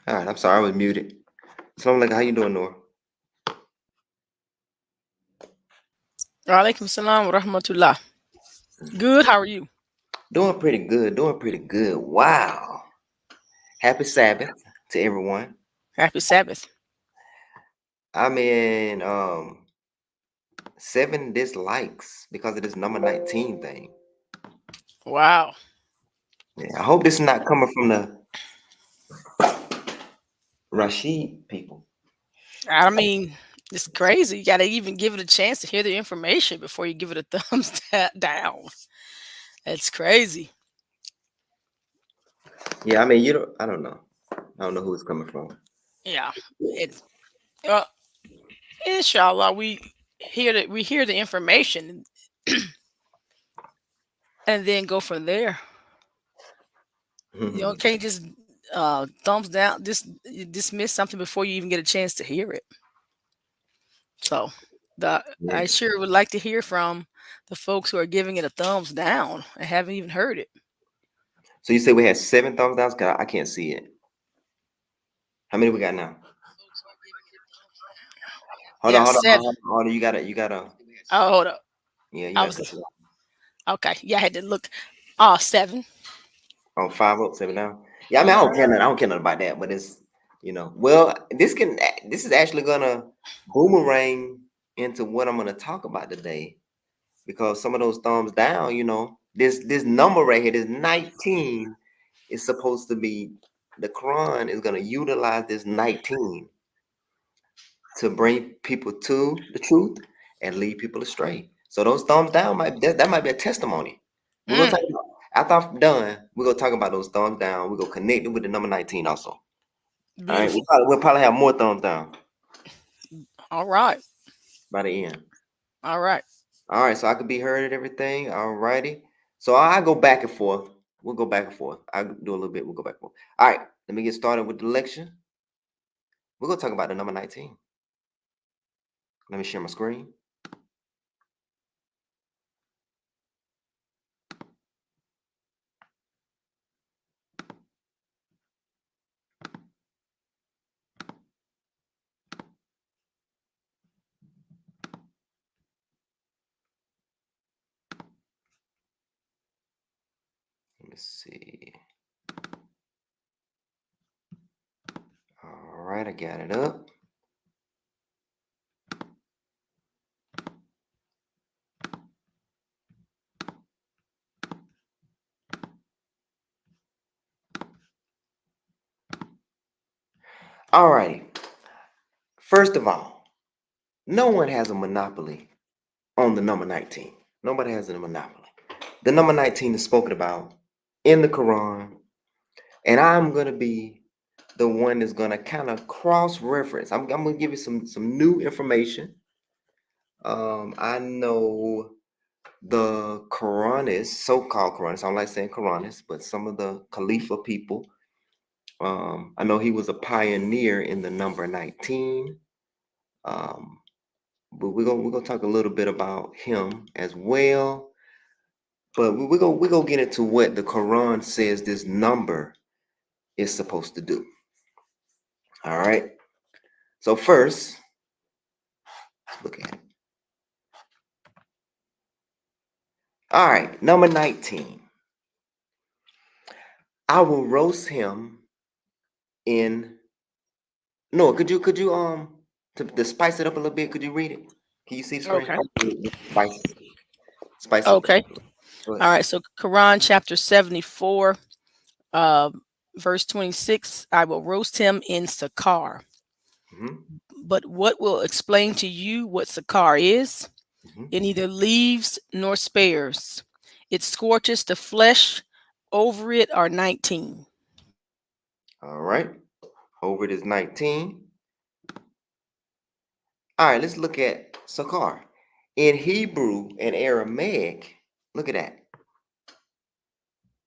All right, I'm sorry, I was muted. Assalamu alaikum, how you doing, Noor? Alaikum salam wa rahmatullah. Good. How are you? Doing pretty good, doing pretty good. Wow. Happy Sabbath to everyone. Happy Sabbath. I'm in 7 dislikes because of this number 19 thing. Wow. Yeah, I hope this is not coming from the Rashid people. I mean, it's crazy. You got to even give it a chance to hear the information before you give it a thumbs down. That's crazy. Yeah, I mean, I don't know. I don't know who it's coming from. Yeah. It's well, inshallah, we hear the information and then go from there. Can't just thumbs down, dismiss something before you even get a chance to hear it. So, Yeah. I sure would like to hear from the folks who are giving it a thumbs down. I haven't even heard it. So you say we had 7 thumbs down? 'Cause I can't see it. How many we got now? Hold on, Yeah, hold on, seven. hold on. You gotta. Oh, hold up. Yeah, you I gotta was touch it. okay. Yeah, I had to look. Oh, seven. Oh, 5 up, 7 down. Yeah, I mean, Mhm. I don't care nothing about that, but well, this is actually gonna boomerang into what I'm gonna talk about today because some of those thumbs down, this number right here, this 19 is supposed to be the Quran is gonna utilize this 19 to bring people to the truth and lead people astray. So those thumbs down that might be a testimony. We're gonna Mm, talk about after I'm done, we're gonna talk about those thumbs down. We're gonna connect it with the number 19 also. All right, beautiful. we'll probably have more thumbs down All right. by the end. All right. All right, so I could be heard and everything. All righty. So I go back and forth. We'll go back and forth. I do a little bit. We'll go back and forth. All right, let me get started with the lecture. We're gonna talk about the number 19. Let me share my screen. Let me see. All right, I got it up. All righty. First of all, no one has a monopoly on the number 19. Nobody has a monopoly. The number 19 is spoken about in the Quran, and I'm going to be the one that's going to kind of cross-reference. I'm going to give you some new information. I know the Quranists, so-called Quranists, I don't like saying Quranists, but some of the Khalifa people, I know he was a pioneer in the number 19. Um, but we're gonna talk a little bit about him as well. But we're gonna get into what the Quran says this number is supposed to do. All right. So first, let's look at it. All right, number 19. I will roast him in no, could you to spice it up a little bit, could you read it? Can you see the screen? Okay. Spice it up. Okay. Go All ahead. right. So Quran chapter 74, uh, verse 26. I will roast him in Sakar. Hmm. But what will explain to you what Sakar is? Hmm. It neither leaves nor spares. It scorches the flesh. Over it are 19. All right. Over it is 19. All right, let's look at Sakar. In Hebrew and Aramaic, look at that.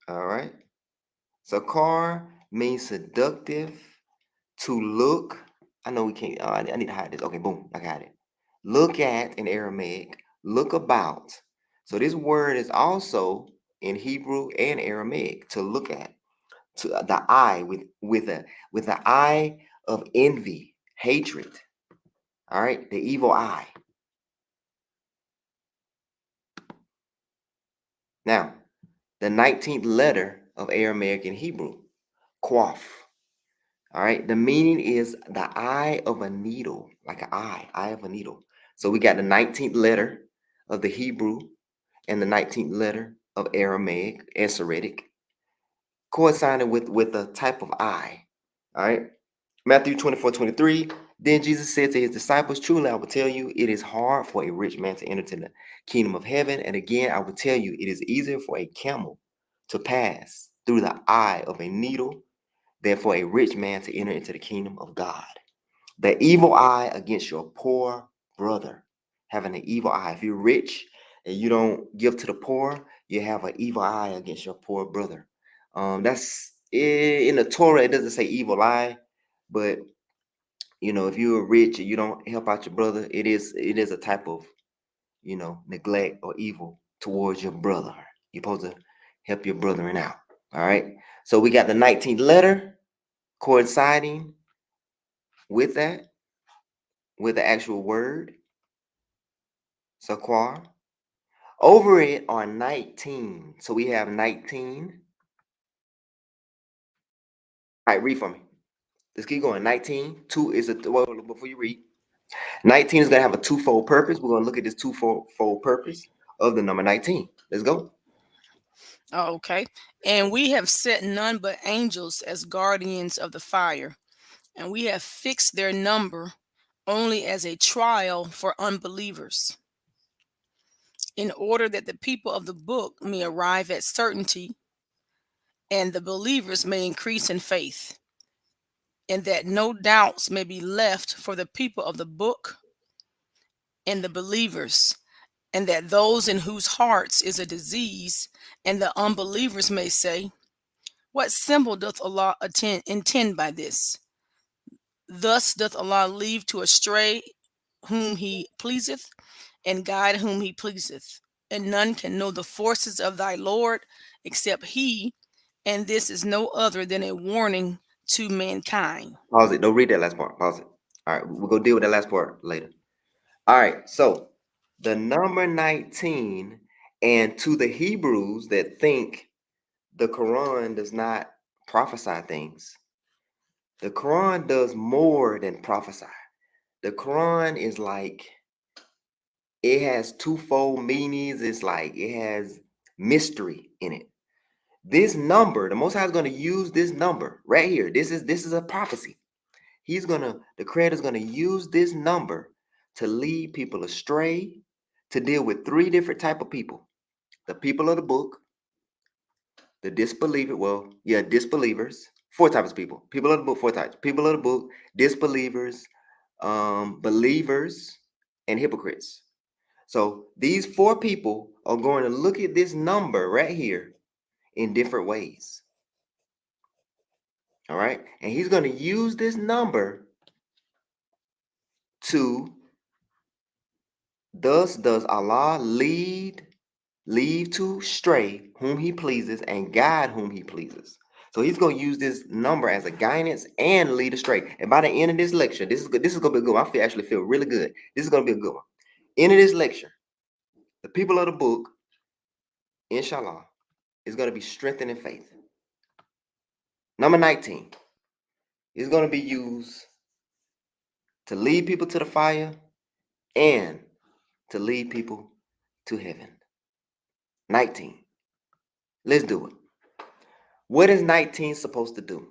All right. Sakar means seductive, to look. I know we can't, I need to hide this. Okay, boom, I got it. Look at in Aramaic, look about. So this word is also in Hebrew and Aramaic, to look at. to the eye with the eye of envy, hatred. All right, the evil eye. Now, the 19th letter of Aramaic and Hebrew, quaff. All right, the meaning is the eye of a needle, like an eye of a needle. So we got the 19th letter of the Hebrew and the 19th letter of Aramaic, Masoretic, coinciding with a type of eye. All right, Matthew 24:23. Then Jesus said to his disciples, truly I will tell you, it is hard for a rich man to enter into the kingdom of heaven. And again, I will tell you, it is easier for a camel to pass through the eye of a needle than for a rich man to enter into the kingdom of God. The evil eye against your poor brother. Having an evil eye. If you're rich and you don't give to the poor, you have an evil eye against your poor brother. That's in the Torah. It doesn't say evil eye, but if you're rich and you don't help out your brother, it is a type of neglect or evil towards your brother. You're supposed to help your brethren out. All right. So we got the 19th letter coinciding with that, with the actual word, Saquar. Over it are 19. So we have 19. All right, read for me. Let's keep going. 19. Two is well, before you read. 19 is going to have a twofold purpose. We're going to look at this twofold purpose of the number 19. Let's go. Oh, okay. And we have set none but angels as guardians of the fire, and we have fixed their number only as a trial for unbelievers, in order that the people of the book may arrive at certainty and the believers may increase in faith, and that no doubts may be left for the people of the book and the believers, and that those in whose hearts is a disease and the unbelievers may say, what symbol doth Allah intend by this? Thus doth Allah leave to astray whom he pleaseth, and guide whom he pleaseth. And none can know the forces of thy Lord except he, and this is no other than a warning to mankind. Pause it. Don't read that last part. Pause it. All right, we'll go deal with that last part later. All right, so the number 19, and to the Hebrews that think the Quran does not prophesy things, the Quran does more than prophesy. The Quran is like, it has twofold meanings. It's like it has mystery in it. This number, the Most High is going to use this number right here. This is a prophecy. The Creator's gonna use this number to lead people astray, to deal with three different type of people: the people of the book, the disbelievers. Four types of people. People of the book, four types. People of the book, disbelievers, believers, and hypocrites. So these four people are going to look at this number right here in different ways. All right, and he's going to use this number to, thus does Allah leave to stray whom he pleases and guide whom he pleases. So he's going to use this number as a guidance and lead astray. And by the end of this lecture, this is good. This is going to be a good one. I actually feel really good. This is going to be a good one. End of this lecture, the people of the book, inshallah, is going to be strengthened in faith. Number 19 is going to be used to lead people to the fire and to lead people to heaven. 19. Let's do it. What is 19 supposed to do?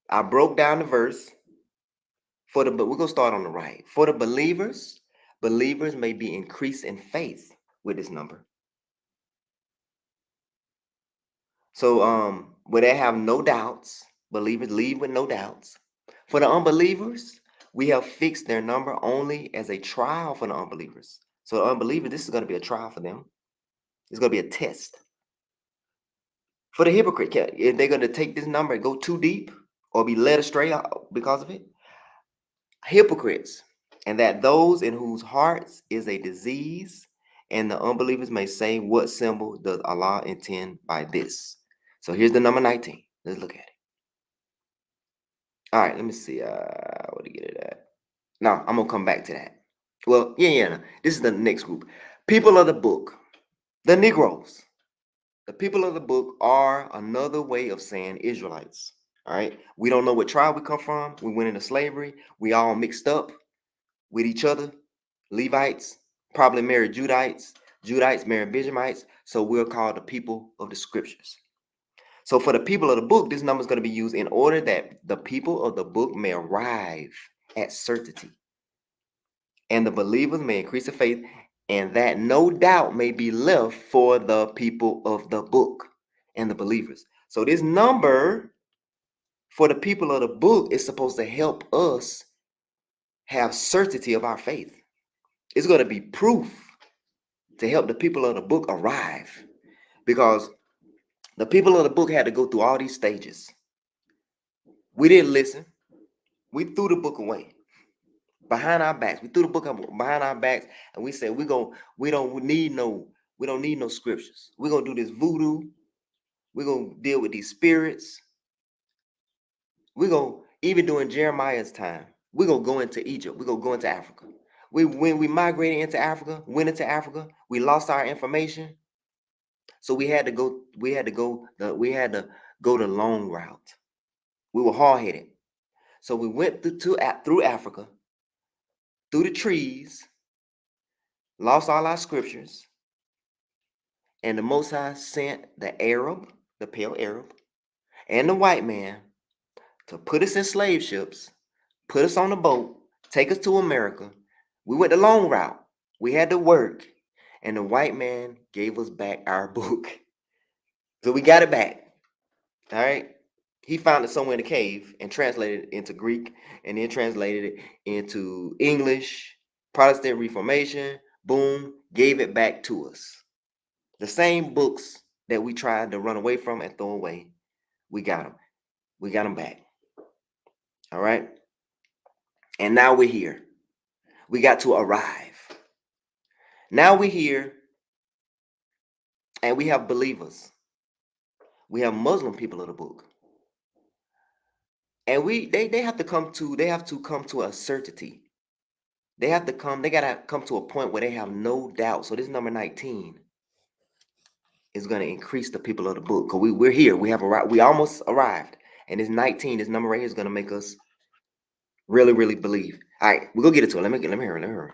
I broke down the verse. We're going to start on the right. For the believers may be increased in faith with this number. So where they have no doubts, believers leave with no doubts. For the unbelievers, we have fixed their number only as a trial for the unbelievers. So the unbelievers, this is going to be a trial for them. It's going to be a test. For the hypocrite, if they're going to take this number and go too deep or be led astray because of it, hypocrites, and that those in whose hearts is a disease, and the unbelievers may say, what symbol does Allah intend by this? So here's the number 19. Let's look at it. All right, let me see. Where to get it at? No, I'm gonna come back to that. Well, yeah. No. This is the next group. People of the book, the Negroes. The people of the book are another way of saying Israelites. All right. We don't know what tribe we come from. We went into slavery. We all mixed up with each other. Levites probably married Judites. Judites married Benjamites. So we're called the people of the scriptures. So for the people of the book, this number is going to be used in order that the people of the book may arrive at certainty, and the believers may increase in faith, and that no doubt may be left for the people of the book and the believers. So this number for the people of the book is supposed to help us have certainty of our faith. It's going to be proof to help the people of the book arrive, because the people of the book had to go through all these stages. We didn't listen. We threw the book away behind our backs. We threw the book up behind our backs, and we said we don't need no scriptures. We're gonna do this voodoo. We're gonna deal with these spirits. We're gonna, even during Jeremiah's time, we're gonna go into Egypt. We're gonna go into Africa. When we migrated into Africa, went into Africa, we lost our information. So we had to go the long route. We were hard-headed. So we went through Africa, through the trees, lost all our scriptures, and the Most High sent the Arab, the pale Arab, and the white man to put us in slave ships, put us on a boat, take us to America. We went the long route. We had to work, and the white man gave us back our book. So we got it back. All right. He found it somewhere in the cave and translated it into Greek, and then translated it into English, Protestant Reformation, boom, gave it back to us. The same books that we tried to run away from and throw away, we got them. We got them back. All right. And now we're here. We got to arrive. Now we're here, and we have believers. We have Muslim people of the book. And they have to come to a certainty. They gotta come to a point where they have no doubt. So this number 19 is gonna increase the people of the book. Because we're here. We almost arrived. And this 19, this number right here, is gonna make us really, really believe. All right, we're gonna get into it. Let me hurry.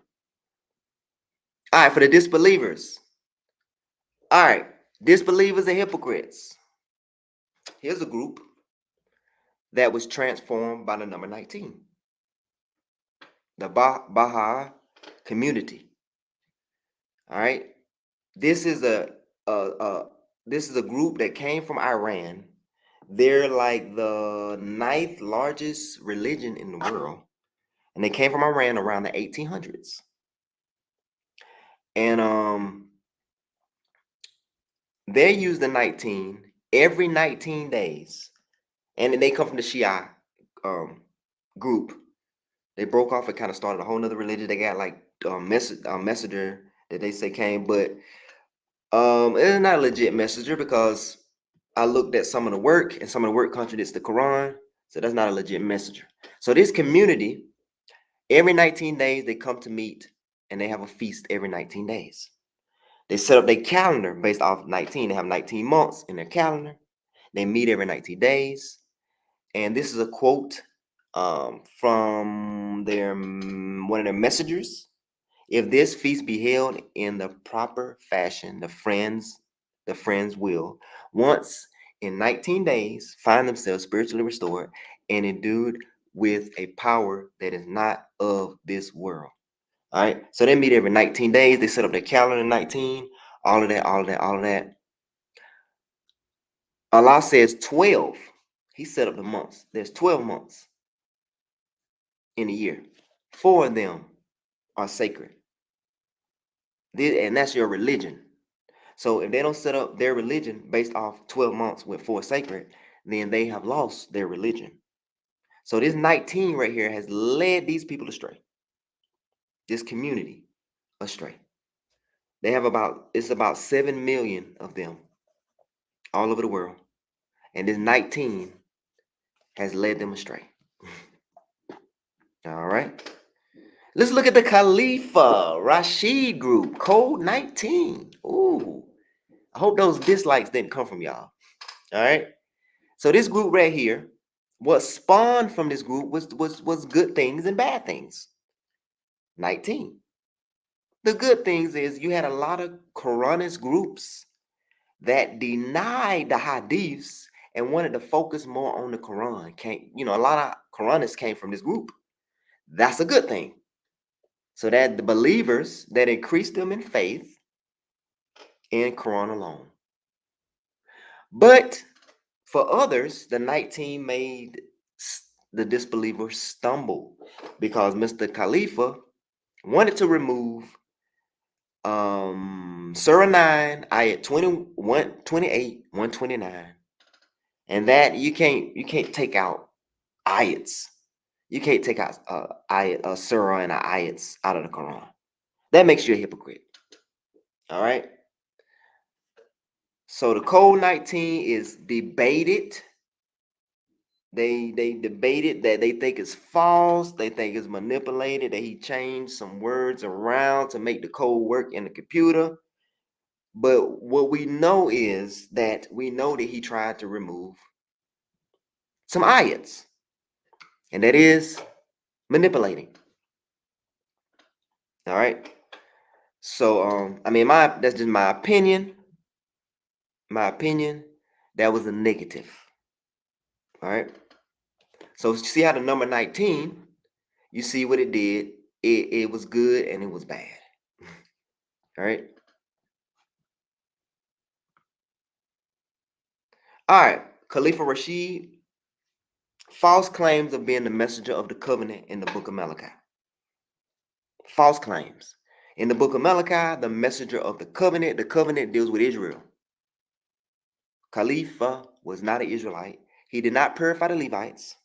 All right, for the disbelievers. All right, disbelievers and hypocrites. Here's a group that was transformed by the number 19. The Baha'i community. All right, this is a group that came from Iran. They're like the 9th largest religion in the world, and they came from Iran around the 1800s. And they use the 19 every 19 days, and then they come from the Shia group. They broke off and kind of started a whole nother religion. They got like messenger that they say came, but it's not a legit messenger, because I looked at some of the work, and some of the work contradicts the Quran, so that's not a legit messenger. So this community, every 19 days, they come to meet, and they have a feast every 19 days. They set up their calendar based off 19. They have 19 months in their calendar. They meet every 19 days. And this is a quote from one of their messengers. If this feast be held in the proper fashion, the friends will, once in 19 days, find themselves spiritually restored and endued with a power that is not of this world. All right. So they meet every 19 days. They set up their calendar in 19. All of that. Allah says 12. He set up the months. There's 12 months in a year. 4 of them are sacred. And that's your religion. So if they don't set up their religion based off 12 months with 4 sacred, then they have lost their religion. So this 19 right here has led these people astray. This community astray. They have about 7 million of them all over the world. And this 19 has led them astray. All right. Let's look at the Khalifa Rashid group, Code 19. Ooh, I hope those dislikes didn't come from y'all. All right. So this group right here, what spawned from this group was good things and bad things. 19. The good things is you had a lot of Quranist groups that denied the hadiths and wanted to focus more on the Quran. A lot of Quranists came from this group. That's a good thing. So that the believers that increased them in faith in Quran alone. But for others, the 19 made the disbelievers stumble because Mr. Khalifa wanted to remove Surah 9, ayat 21, 28, 129. And that you can't take out ayats. You can't take out ayat, surah and ayats out of the Quran. That makes you a hypocrite. All right. So the Code 19 is debated. They debated that they think it's false. They think it's manipulated. That he changed some words around to make the code work in the computer. But what we know is that he tried to remove some ayats, and that is manipulating. All right. So I mean, that's just my opinion. My opinion. That was a negative. All right. So see how the number 19, you see what it did. It was good and it was bad. All right. All right. Khalifa Rashid, false claims of being the messenger of the covenant in the book of Malachi. False claims. In the book of Malachi, the messenger of the covenant deals with Israel. Khalifa was not an Israelite. He did not purify the Levites.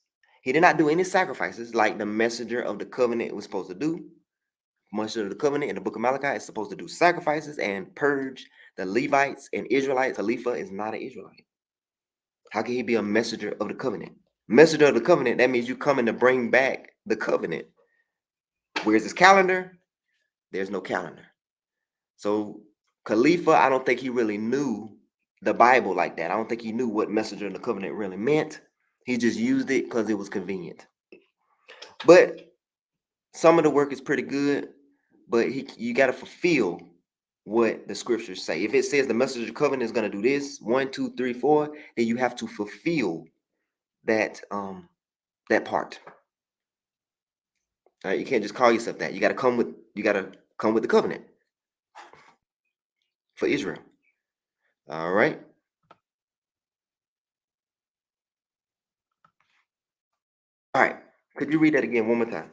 He did not do any sacrifices like the messenger of the covenant was supposed to do. Messenger of the covenant in the book of Malachi is supposed to do sacrifices and purge the Levites and Israelites. Khalifa is not an Israelite. How can he be a messenger of the covenant? Messenger of the covenant, that means you coming to bring back the covenant. Where's his calendar? There's no calendar. So Khalifa, I don't think he really knew the Bible like that. I don't think he knew what messenger of the covenant really meant. He just used it because it was convenient. But some of the work is pretty good, but you got to fulfill what the scriptures say. If it says the messenger of the covenant is going to do this, 1, 2, 3, 4, then you have to fulfill that that part. All right, you can't just call yourself that. You got to come with the covenant for Israel. All right. All right. Could you read that again one more time?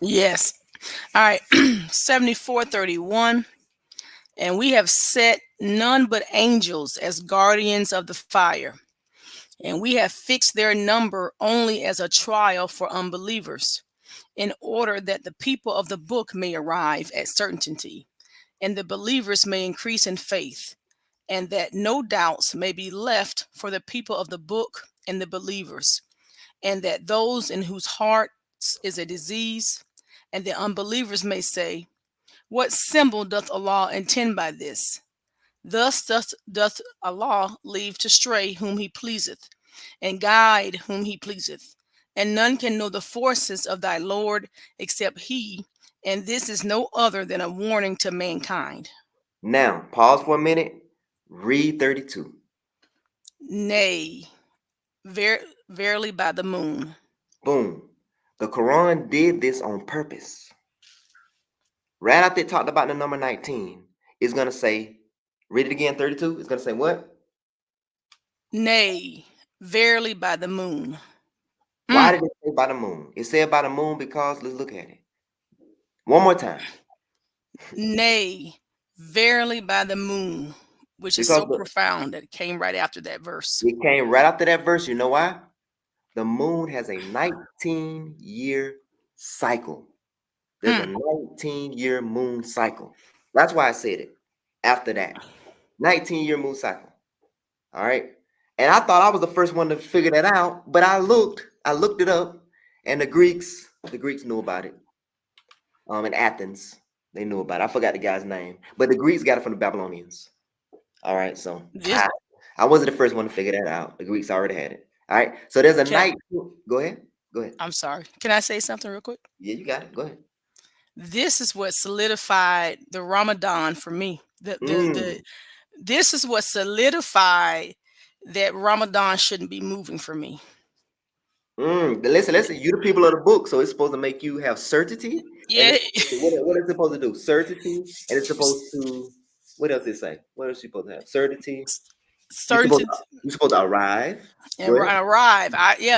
Yes. All right. 74:31. And we have set none but angels as guardians of the fire. And we have fixed their number only as a trial for unbelievers, in order that the people of the book may arrive at certainty, and the believers may increase in faith, and that no doubts may be left for the people of the book and the believers, and that those in whose hearts is a disease, and the unbelievers may say, what symbol doth Allah intend by this? Thus doth Allah leave to stray whom he pleaseth, and guide whom he pleaseth. And none can know the forces of thy Lord except he, and this is no other than a warning to mankind. Now, pause for a minute. Read 32. Nay, verily by the moon. Boom. The Quran did this on purpose. Right after it talked about the number 19, it's going to say, read it again, 32. It's going to say what? Nay, verily by the moon. Why did it say by the moon? It said by the moon because, let's look at it. One more time. Nay, verily by the moon, which is Because so profound that it came right after that verse. it came right after that verse. You know why? The moon has a 19-year cycle. There's a 19-year moon cycle. That's why I said it after that. 19-year moon cycle. All right. And I thought I was the first one to figure that out, but I looked I looked it up, and the Greeks knew about it. In Athens, they knew about it. I forgot the guy's name, but the Greeks got it from the Babylonians. All right, so This I wasn't the first one to figure that out. The Greeks already had it. All right, so there's a can night. Go ahead. Go ahead. I'm sorry. Can I say something real quick? Yeah, you got it. Go ahead. This is what solidified the Ramadan for me. Mm, This is what solidified that Ramadan shouldn't be moving for me. listen. You the people of the book, so it's supposed to make you have certainty, and Yeah, it's what it's supposed to do? Certainty, and it's supposed to. What else it say? What else you supposed to have? Certainty. certainty You supposed to arrive. and Go ahead. arrive.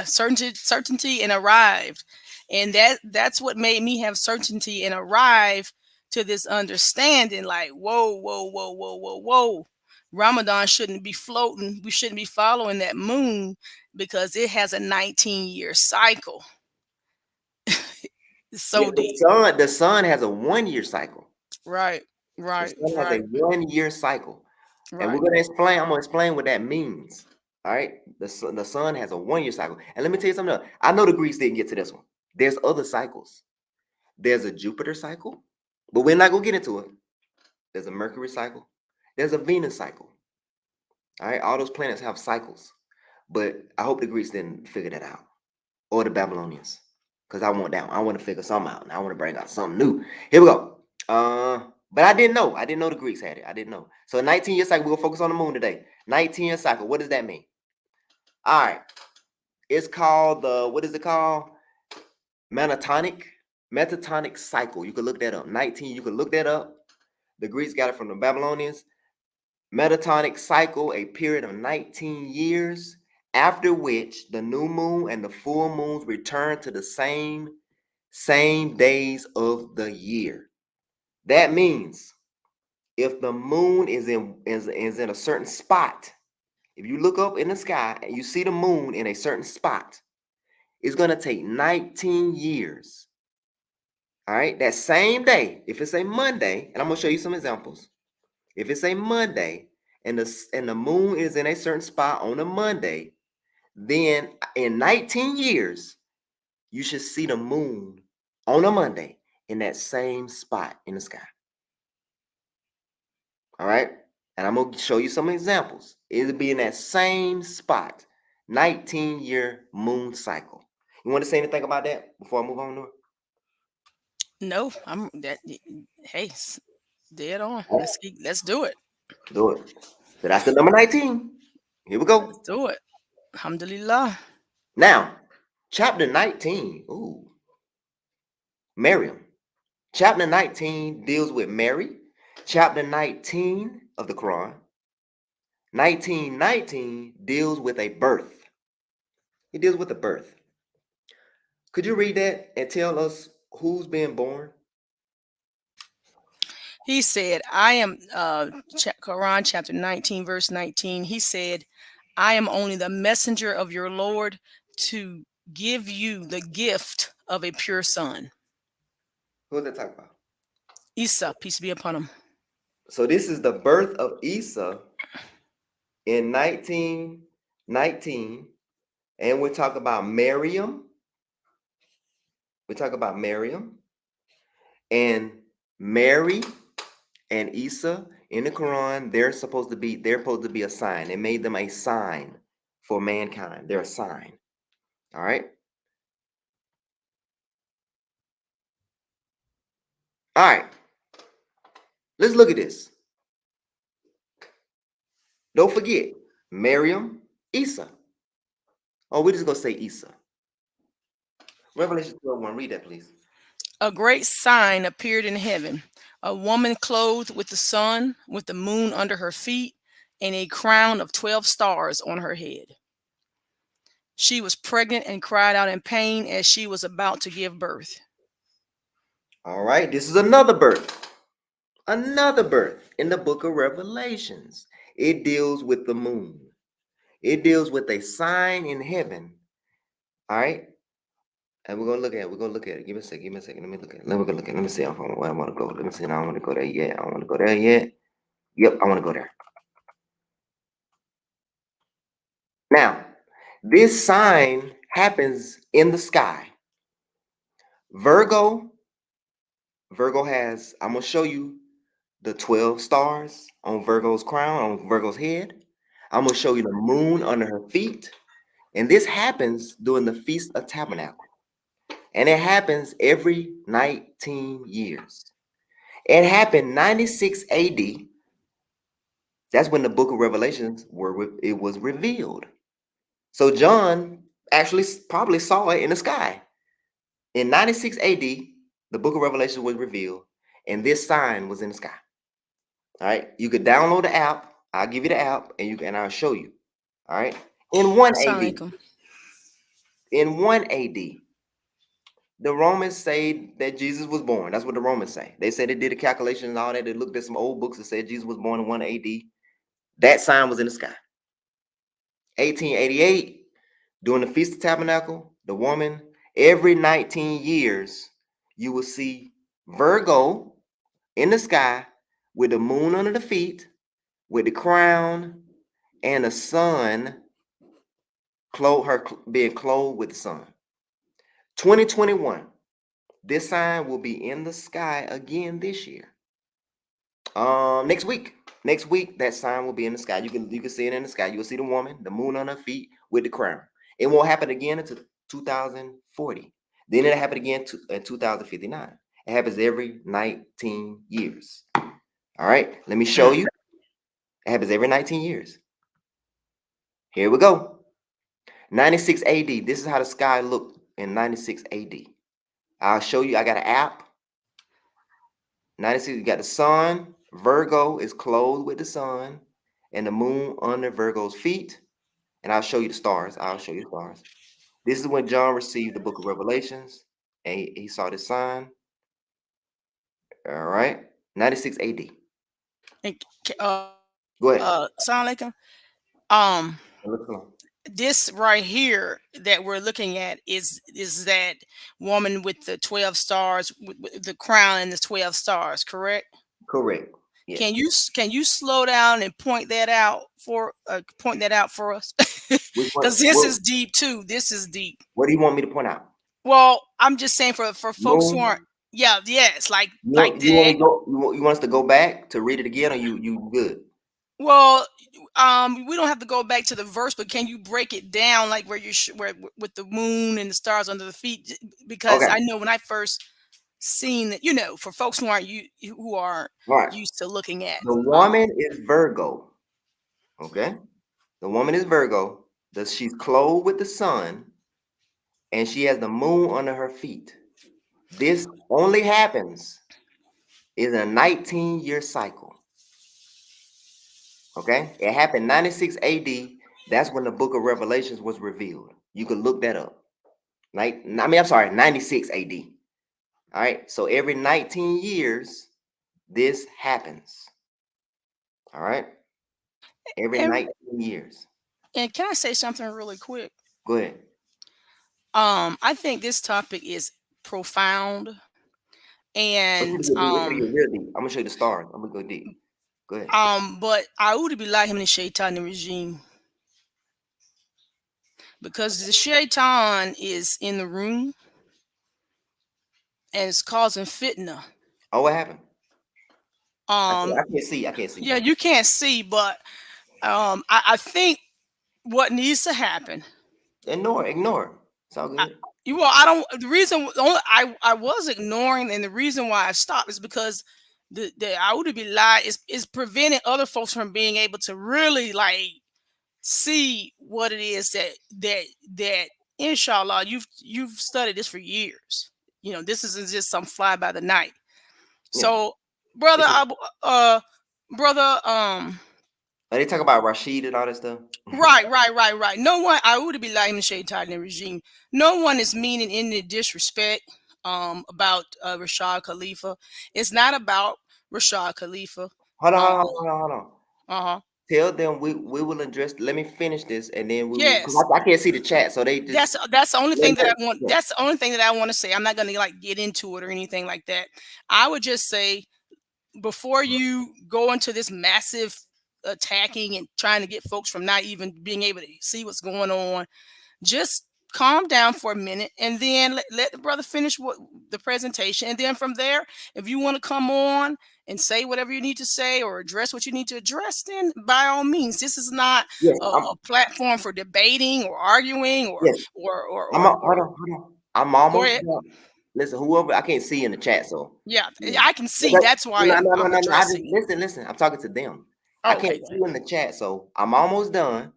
Certainty and arrived, and that's what made me have certainty and arrive to this understanding. Like, whoa, whoa, whoa, whoa, whoa, whoa. Ramadan shouldn't be floating. We shouldn't be following that moon because it has a 19-year cycle. It's Yeah, so deep. the sun has a 1 year cycle. Right, The right, sun has a right, 1 year cycle. And right. I'm gonna explain what that means. All right. The sun has a 1 year cycle. And let me tell you something else. I know the Greeks didn't get to this one. There's other cycles. There's a Jupiter cycle, but we're not gonna get into it. There's a Mercury cycle. There's a Venus cycle. All right. All those planets have cycles. But I hope the Greeks didn't figure that out. Or the Babylonians. Because I want that one. I want to figure something out. And I want to bring out something new. Here we go. But I didn't know. I didn't know the Greeks had it. I didn't know. So 19-year cycle, we'll focus on the moon today. 19-year cycle. What does that mean? All right. It's called what is it called? Metatonic cycle. You can look that up. 19, you can look that up. The Greeks got it from the Babylonians. Metatonic cycle, a period of 19 years, after which the new moon and the full moons return to the same days of the year. That means if the moon is in a certain spot, if you look up in the sky and you see the moon in a certain spot, it's going to take 19 years. All right, that same day, if it's a Monday, and I'm going to show you some examples. If it's a Monday and the moon is in a certain spot on a Monday, then in 19 years, you should see the moon on a Monday in that same spot in the sky. All right. And I'm going to show you some examples. It'll be in that same spot, 19-year moon cycle. You want to say anything about that before I move on to it? No, I'm that. Hey, dead on. Oh, Let's do it. do it. So that's the number 19. Here we Let's go. do it. Alhamdulillah. Now, chapter 19. Ooh, Miriam. Chapter 19 deals with Mary. Chapter 19 of the Quran. 1919 deals with a birth. It deals with a birth. Could you read that and tell us who's being born? He said, I am, Quran chapter 19, verse 19. He said, I am only the messenger of your Lord to give you the gift of a pure son. Who's that talking about? Issa, peace be upon him. So this is the birth of Issa in 1919. And we talk about Miriam. We talk about Miriam and Mary and Issa in the Quran. They're supposed to be a sign. They made them a sign for mankind. They're a sign. All right. All right. Let's look at this. Don't forget Miriam, Issa. Oh, we're just gonna say Issa. Revelation 12:1. Read that, please. A great sign appeared in heaven, a woman clothed with the sun, with the moon under her feet, and a crown of 12 stars on her head. She was pregnant and cried out in pain as she was about to give birth. All right, this is another birth. Another birth in the book of Revelations. It deals with the moon. It deals with a sign in heaven. All right. And we're gonna look at it. Give me a second. Let me look at it. Let me see where I want to go. Let me see. I don't want to go there yet. I don't want to go there yet. Yep, I want to go there. Now, this sign happens in the sky. Virgo, Virgo has, I'm gonna show you the 12 stars on Virgo's crown, on Virgo's head. I'm gonna show you the moon under her feet. And this happens during the Feast of Tabernacle. And it happens every 19 years. It happened 96 AD. That's when the book of Revelations it was revealed. So John actually probably saw it in the sky. In 96 AD, the book of Revelation was revealed, and this sign was in the sky. All right. You could download the app. I'll give you the app and I'll show you. All right. In 1 AD, Assalamualaikum. in 1 AD, the Romans say that Jesus was born. That's what the Romans say. They said they did a calculation and all that. They looked at some old books and said Jesus was born in 1 AD. That sign was in the sky. 1888, during the Feast of Tabernacle, the woman, every 19 years, you will see Virgo in the sky with the moon under the feet, with the crown and the sun, being clothed with the sun. 2021, this sign will be in the sky again this year. Next week. Next week, that sign will be in the sky. You can see it in the sky. You will see the woman, the moon on her feet with the crown. It won't happen again until 2040. Then it'll happen again in 2059. It happens every 19 years. All right, let me show you. It happens every 19 years. Here we go. 96 AD. This is how the sky looked in 96 AD. I'll show you. I got an app. 96, you got the sun. Virgo is clothed with the sun and the moon under Virgo's feet. And I'll show you the stars. I'll show you the stars. This is when John received the book of Revelations and he saw the sign. All right. 96 AD. And Go ahead. Assalamualaikum. Um, Look along. this right here that we're looking at is that woman with the 12 stars, with the crown and the 12 stars, correct? Correct. Yes. Can you slow down and point that out for us? Which one, Because this is deep too. This is deep. what do you want me to point out? Well, I'm just saying for folks who Moon? aren't, yeah, yes, like You want that. me to go? You want us to go back to read it again, or you good? Well, we don't have to go back to the verse, but can you break it down, like where where with the moon and the stars under the feet? Because Okay. I know when I first seen that, for folks who aren't All right. used to looking at, The woman is Virgo. Okay. The woman is Virgo. She's clothed with the sun, and she has the moon under her feet. This only happens in a 19-year cycle. Okay. It happened 96 AD. That's when the book of Revelations was revealed. You can look that up. I'm sorry, 96 AD. All right. So every 19 years, this happens. All right. Every and 19 years. and can I say something really quick? Go ahead. I think this topic is profound, We're gonna and get real deep. I'm gonna show you the stars. I'm gonna go deep. Go ahead. but I would be like him in the shaitan regime, because the shaitan is in the room and it's causing fitna. Oh, what happened? Um, I can't see. I can't see. yeah, you can't see, but I think what needs to happen. Ignore. It's all I, good. well, I don't. The reason the only, I was ignoring, and the reason why I stopped is because the I would be lie is preventing other folks from being able to really like see what it is that inshallah you've studied this for years. This isn't just some fly by the night. Yeah. So, brother, It's a, brother, they talk about Rashid and all that stuff. right. No one, I would be lying in the shaitan regime. No one is meaning any disrespect about Rashad Khalifa. It's not about Rashad Khalifa. Hold on, Um, hold on. uh-huh. Tell them we will address. Let me finish this, and then we will. Yes. I can't see the chat, so they just. That's the only thing that I want. Yeah. That's the only thing that I want to say. I'm not going to like get into it or anything like that. I would just say, before you go into this massive attacking and trying to get folks from not even being able to see what's going on, just calm down for a minute, and then let the brother finish what the presentation, and then from there, if you want to come on and say whatever you need to say or address what you need to address, then by all means. This is not Yes, a platform for debating or arguing yes. or Hold on, hold on. I'm go almost ahead. done. Listen, whoever I can't see in the chat, so Yeah, yeah. I can see. But That's why no, no, no, I'm no, no. I just addressing it. listen. I'm talking to them. I Oh, can't okay, go see ahead. in the chat, so I'm almost done.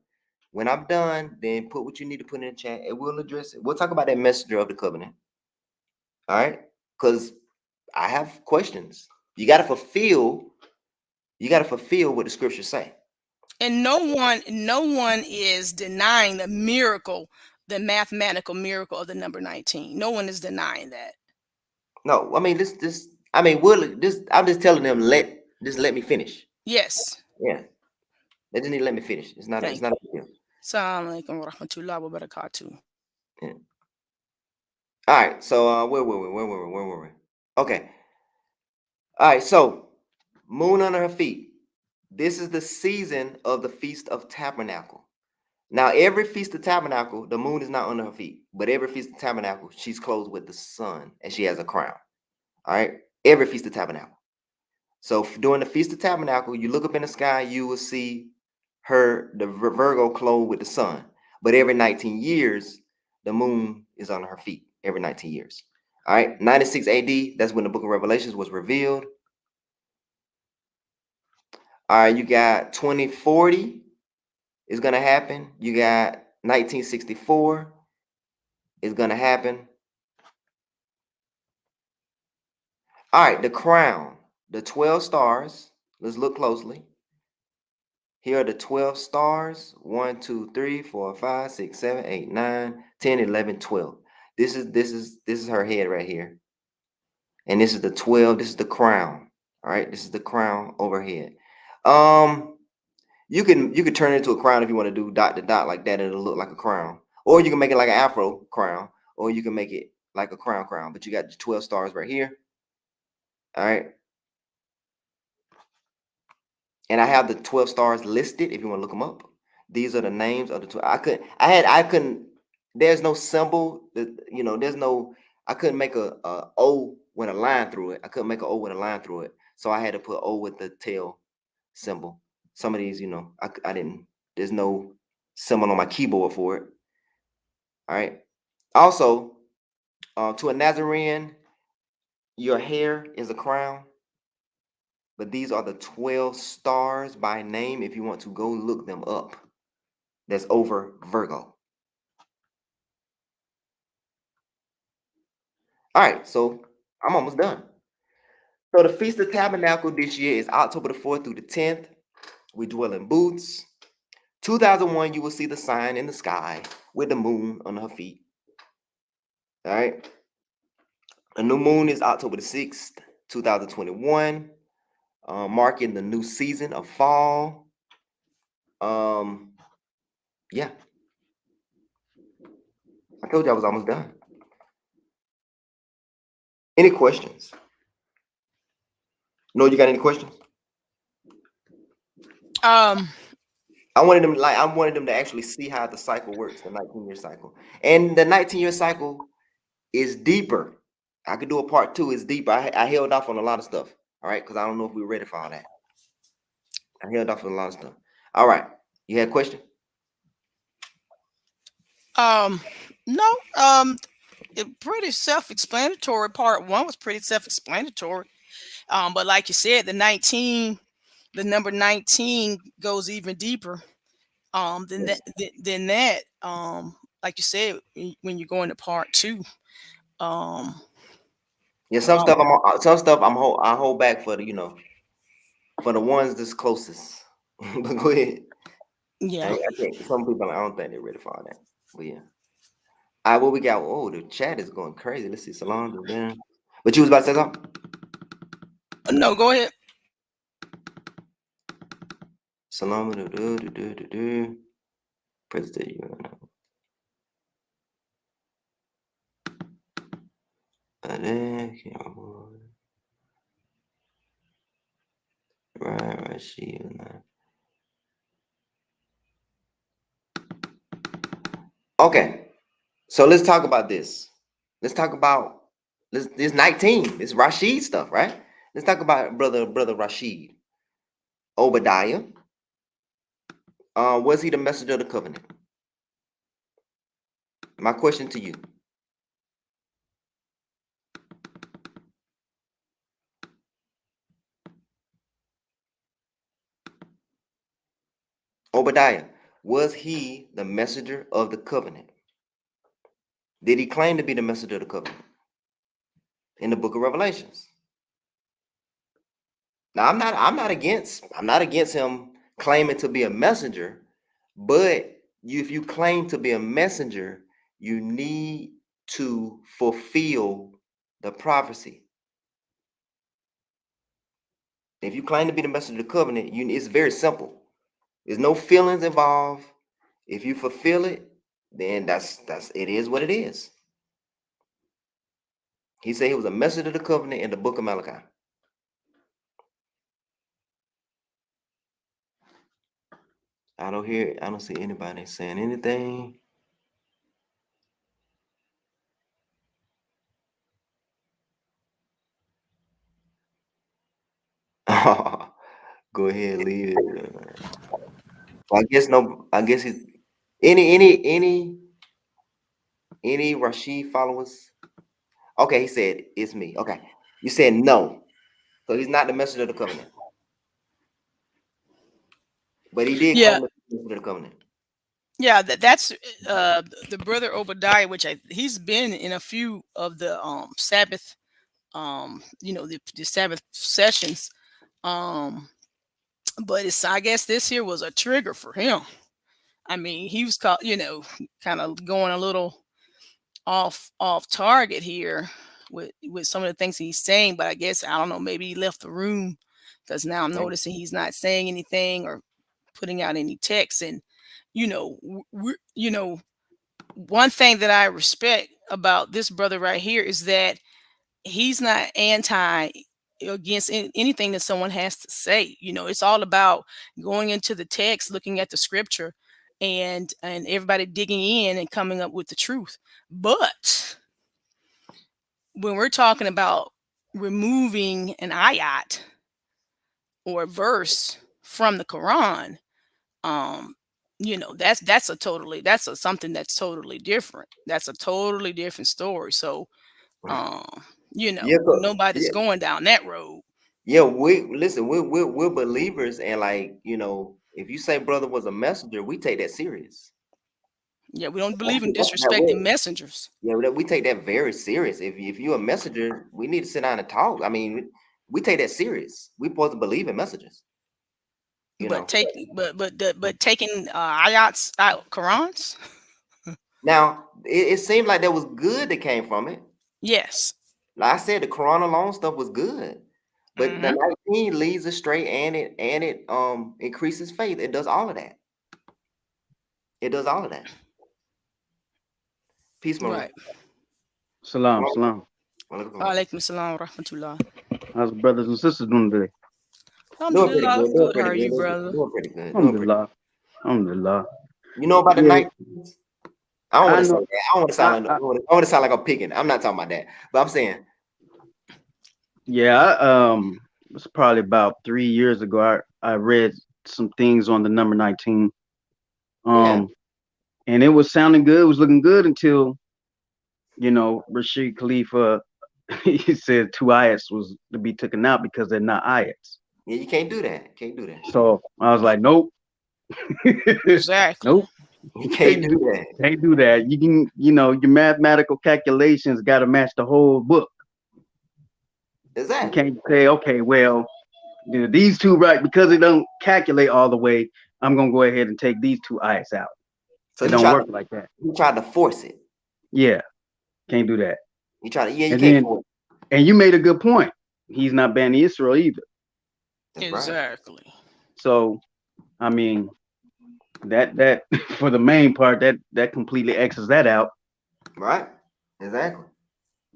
When I'm done, then put what you need to put in the chat, and we'll address it. We'll talk about that messenger of the covenant. All right, because I have questions. You got to fulfill. You got to fulfill what the scriptures say. And no one is denying the miracle, the mathematical miracle of the number 19. No one is denying that. No, I mean this. I mean, we'll this. I'm just telling them just let me finish. Yes. Yeah, they just need to let me finish. It's not. It's Thank not you. a big deal. Assalamu alaikum wa rahmatullahi wa barakatuh. Yeah. All right. So where were we? Where were we? Okay. All right. So moon under her feet. This is the season of the Feast of Tabernacle. Now, every Feast of Tabernacle, the moon is not under her feet, but every Feast of Tabernacle, she's clothed with the sun and she has a crown. All right. Every Feast of Tabernacle. So during the Feast of Tabernacle, you look up in the sky, you will see the Virgo clothed with the sun. But every 19 years, the moon is on her feet. Every 19 years. All right, 96 AD, that's when the book of Revelations was revealed. All right, you got 2040 is going to happen. You got 1964 is going to happen. All right, the crown, the 12 stars. Let's look closely. Here are the 12 stars. 1, 2, 3, 4, 5, 6, 7, 8, 9, 10, 11, 12. This is her head right here. And this is the 12. This is the crown. All right. This is the crown overhead. You can turn it into a crown if you want to do dot to dot like that, and it'll look like a crown. Or you can make it like an afro crown, or you can make it like a crown. But you got the 12 stars right here. All right. And I have the 12 stars listed if you want to look them up. These are the names of the 12. I couldn't, there's no symbol, there's no, I couldn't make a O with a line through it. I couldn't make an O with a line through it. So I had to put O with the tail symbol. Some of these, I didn't, there's no symbol on my keyboard for it. All right. Also, to a Nazarene, your hair is a crown. But these are the 12 stars by name if you want to go look them up. That's over Virgo. All right, so I'm almost done. So the Feast of Tabernacle this year is October the 4th through the 10th. We dwell in booths. 2001, you will see the sign in the sky with the moon on her feet. All right. A new moon is October the 6th, 2021, marking the new season of fall. Yeah. I told you I was almost done. Any questions? No, you got any questions? Um, I wanted them to actually see how the cycle works, the 19-year cycle. And the 19-year cycle is deeper. I could do a part 2, it's deeper. I held off on a lot of stuff. All right, because I don't know if we were ready for all that. I held off on a lot of stuff. All right. You had a question? no, pretty self-explanatory. Part 1 was pretty self-explanatory. But like you said, the number 19 goes even deeper. Than Yes. that. Like you said, when you go into part 2. Yeah, Wow. I hold back for for the ones that's closest. But go ahead. Yeah. I think some people I don't think they're ready for all that. But yeah. All right, what we got? Oh, the chat is going crazy. Let's see. Salon is there. But you was about to say something? No, go ahead. Salon. President. Right, she. Okay. So let's talk about this. Let's talk about this 19. This Rashid stuff, right? Let's talk about brother Rashid. Obadiah. Was he the messenger of the covenant? My question to you. Obadiah, was he the messenger of the covenant? Did he claim to be the messenger of the covenant in the book of Revelations? Now I'm not against him claiming to be a messenger, but if you claim to be a messenger, you need to fulfill the prophecy. If you claim to be the messenger of the covenant, it's very simple. There's no feelings involved. If you fulfill it, then that's it is what it is. He said he was a messenger of the covenant in the book of Malachi. I don't see anybody saying anything. Go ahead, leave it. I guess no. I guess he's any Rashid followers. Okay, he said it's me. Okay, you said no, so he's not the messenger of the covenant, but he did Yeah, claim to be the messenger of the covenant. yeah, that's the brother Obadiah, which he's been in a few of the Sabbath, the Sabbath sessions. Um, but I guess this here was a trigger for him. I mean, he was caught, kind of going a little off target here with some of the things he's saying. But I guess I don't know. Maybe he left the room because now I'm noticing he's not saying anything or putting out any text. And one thing that I respect about this brother right here is that he's not anti against anything that someone has to say. It's all about going into the text, looking at the scripture, and everybody digging in and coming up with the truth. But when we're talking about removing an ayat or a verse from the Quran, um that's something that's totally different. That's a totally different story. So um Yeah, nobody's yeah, going down that road. yeah. We listen. We're believers, and like if you say brother was a messenger, we take that serious. Yeah, we don't believe in That disrespecting way. messengers. Yeah, we take that very serious. If you're a messenger, we need to sit down and talk. I mean, we take that serious. We supposed to believe in messages. You But know. taking ayats out Qurans. Now it seemed like there was good that came from it. Yes. Like I said, the Quran alone stuff was good, but the Hmm. 19 leads astray and it increases faith. It does all of that. It does all of that. Peace, Marie. Right. Salam, salam. Alaikum salam wa rahmatullah. How's the brothers and sisters doing today? Doing pretty Alhamdulillah, good. Doing good. How pretty are good. you, brother? Doing pretty good. Doing pretty. Alhamdulillah. Alhamdulillah. You know about the Yeah, 19s? I don't want I to say know. that. I don't want to I, sound like I I want to sound like I'm picking. I'm not talking about that. But I'm saying, yeah, it's probably about 3 years ago. I read some things on the number 19. yeah, And it was sounding good, it was looking good until, Rashid Khalifa he said two ayats was to be taken out because they're not ayats. yeah, you can't do that. Can't do that. So I was like, nope. Exactly. Nope. You can't do that. Can't do that. You can, your mathematical calculations got to match the whole book. You Exactly. can't say, okay, well, these two right because it don't calculate all the way. I'm gonna go ahead and take these two ayats out. So It don't work like that. he tried to force it. Yeah, can't do that. You try to you And can't then, force and you made a good point. He's not banning Israel either. it. That's right. Exactly. So, I mean, that for the main part, that completely X's that out. Right. Exactly.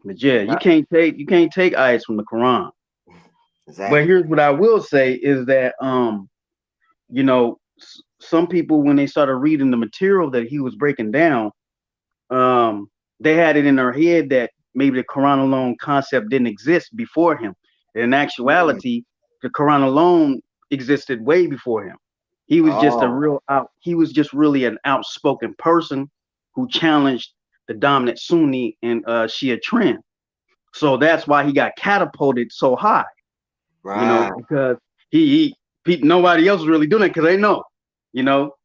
But yeah, you can't take ayats from the Quran. Exactly. But here's what I will say is that some people when they started reading the material that he was breaking down, they had it in their head that maybe the Quran alone concept didn't exist before him. In Mm. actuality, the Quran alone existed way before him. He was just a Oh, real out. He was just really an outspoken person who challenged the dominant Sunni and Shia trend. So that's why he got catapulted so high, right. because nobody else is really doing it because they know,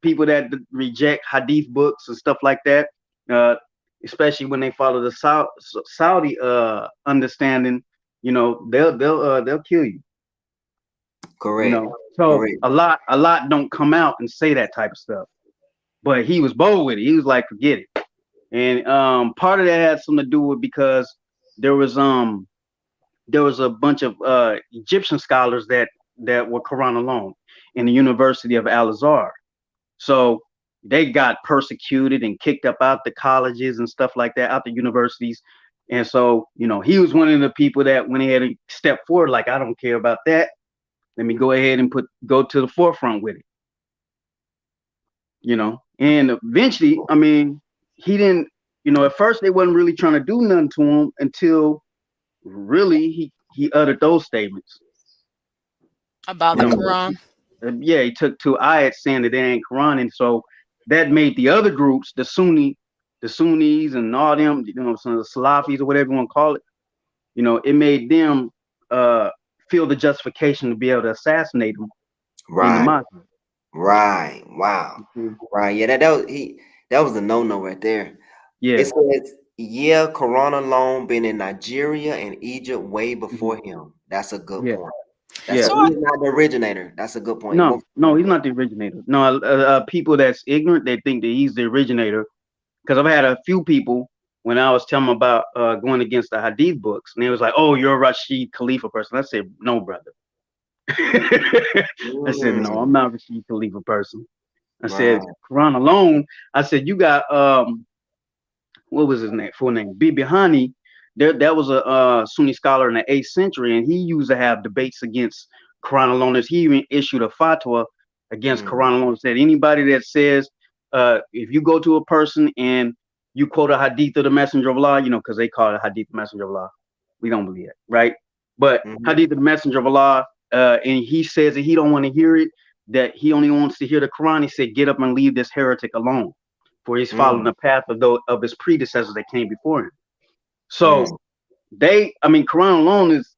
people that reject hadith books and stuff like that, uh, especially when they follow the Saudi understanding, they'll kill you, Correct. So Correct. a lot don't come out and say that type of stuff, but he was bold with it. He was like, forget it. And part of that had something to do with because there was a bunch of Egyptian scholars that were Quran alone in the University of Al Azhar. So they got persecuted and kicked up out the colleges and stuff like that, out the universities. And so, he was one of the people that went ahead and stepped forward, like, I don't care about that. Let me go ahead and go to the forefront with it. And eventually, I mean, he didn't, at first they wasn't really trying to do nothing to him until really he uttered those statements. About the Quran. Yeah, he took two ayats saying that they ain't Quran, and so that made the other groups, the Sunnis and all them, some of the Salafis or whatever you want to call it, it made them feel the justification to be able to assassinate him in the Right. mosque. Right. Wow. Right. Yeah, that was a no-no right there. Yeah. It says, yeah, Quran alone been in Nigeria and Egypt way before him. That's a good point. Yeah. So He's not the originator. That's a good point. No, he's not the originator. No, people that's ignorant, they think that he's the originator. Because I've had a few people when I was telling them about going against the Hadith books, and they was like, "Oh, you're a Rashid Khalifa person." I said, "No, brother." I said, "No, I'm not a Rashid Khalifa person." I said, Right. "Quran alone." I said, "You got what was his name? Full name? Bibi Hani. That was a Sunni scholar in the 8th century, and he used to have debates against Quran aloners. He even issued a fatwa against Quran alone. Said anybody that says if you go to a person and you quote a hadith of the Messenger of Allah, because they call it a hadith of the Messenger of Allah, we don't believe it, right? But hadith of the Messenger of Allah, and he says that he don't want to hear it, that he only wants to hear the Quran. He said, get up and leave this heretic alone, for he's following the path of his predecessors that came before him. So Quran alone is,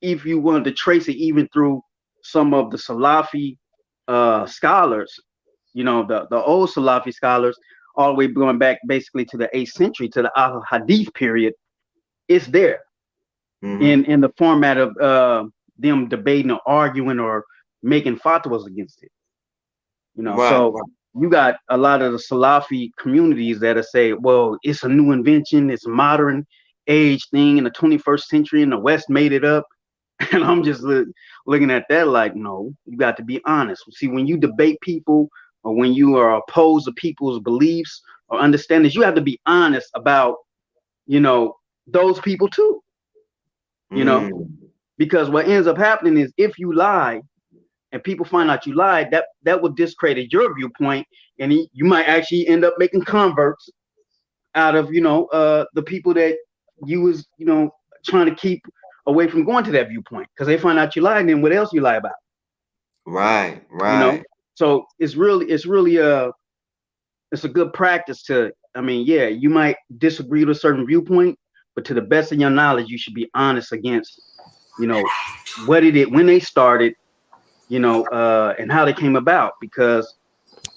if you wanted to trace it even through some of the Salafi scholars, the old Salafi scholars, all the way going back basically to the 8th century, to the Al Hadith period, it's there in the format of them debating or arguing or making fatwas against it. So you got a lot of the Salafi communities that are say, well, it's a new invention, it's a modern age thing in the 21st century, and the West made it up. And I'm just looking at that like, no, you got to be honest. See, when you debate people or when you are opposed to people's beliefs or understandings, you have to be honest about, those people too, because what ends up happening is if you lie and people find out you lied, that will discredit your viewpoint, and you might actually end up making converts out of, the people that you was, trying to keep away from going to that viewpoint, because they find out you lied, and then what else you lie about? Right. So it's really it's a good practice to, you might disagree with a certain viewpoint, but to the best of your knowledge, you should be honest against, what it is, when they started, and how they came about. Because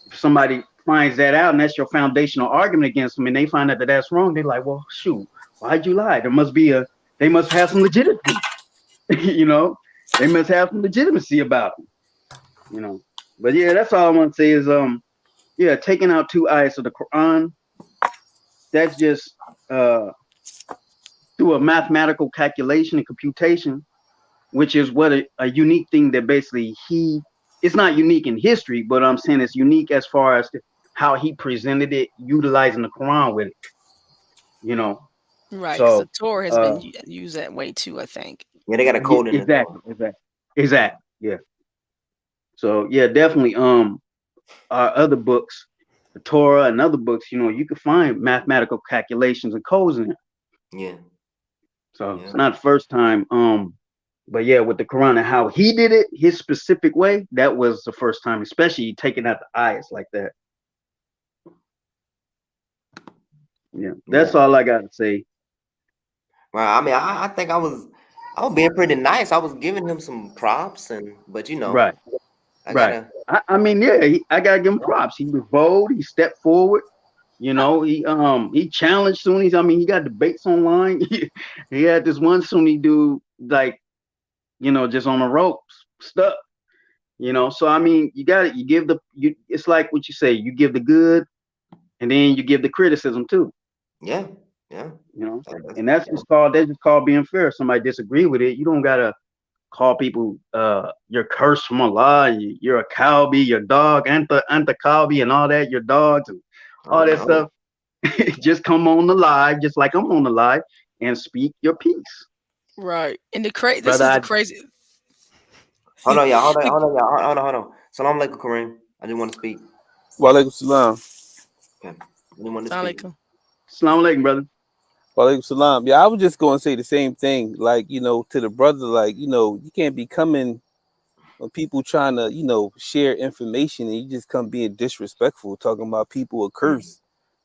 if somebody finds that out and that's your foundational argument against them, and they find out that that's wrong, they're like, well, shoot, why'd you lie? They must have some legitimacy. They must have some legitimacy about them. But yeah, that's all I want to say is taking out two ayats of the Quran, that's just through a mathematical calculation and computation, which is what a unique thing that basically it's not unique in history, but I'm saying it's unique as far as how he presented it, utilizing the Quran with it. Right, because So the Torah has been used that way too, I think. Yeah, they got a code in it. Exactly. Yeah. So yeah, definitely. Our other books, the Torah and other books, you can find mathematical calculations and codes in it. Yeah. So Yeah. it's not the first time. But yeah, with the Quran and how he did it, his specific way, that was the first time, especially taking out the ayahs like that. Yeah, Yeah. that's all I got to say. Well, I mean, I think I was being pretty nice. I was giving him some props, but Right, I right. gotta. I mean, yeah, I gotta give him props. He was bold. He stepped forward. He challenged Sunnis. I mean, he got debates online. He had this one Sunni dude like, just on the ropes, stuck. So I mean, you got it. You give It's like what you say. You give the good, and then you give the criticism too. Yeah. Yeah. You know, That's, and that's just called being fair. If somebody disagree with it, you don't gotta call people you're cursed from Allah. You're a cowbie, your dog, anta cowbie, and all that. Your dogs and oh all that no. stuff. Just come on the live, just like I'm on the live, and speak your piece, Right. And this brother. is the crazy. Hold on, y'all. Hold on. the- Hold on, y'all. Hold on. Salam alaikum, Kareem. I just want to speak. Walaikum salam. Okay. I just want to Sound speak. like him. Assalamu alaikum, brother. Walaikum salam. Yeah, I was just going to say the same thing. Like, to the brother, like, you can't be coming when people trying to, share information and you just come being disrespectful, talking about people a curse.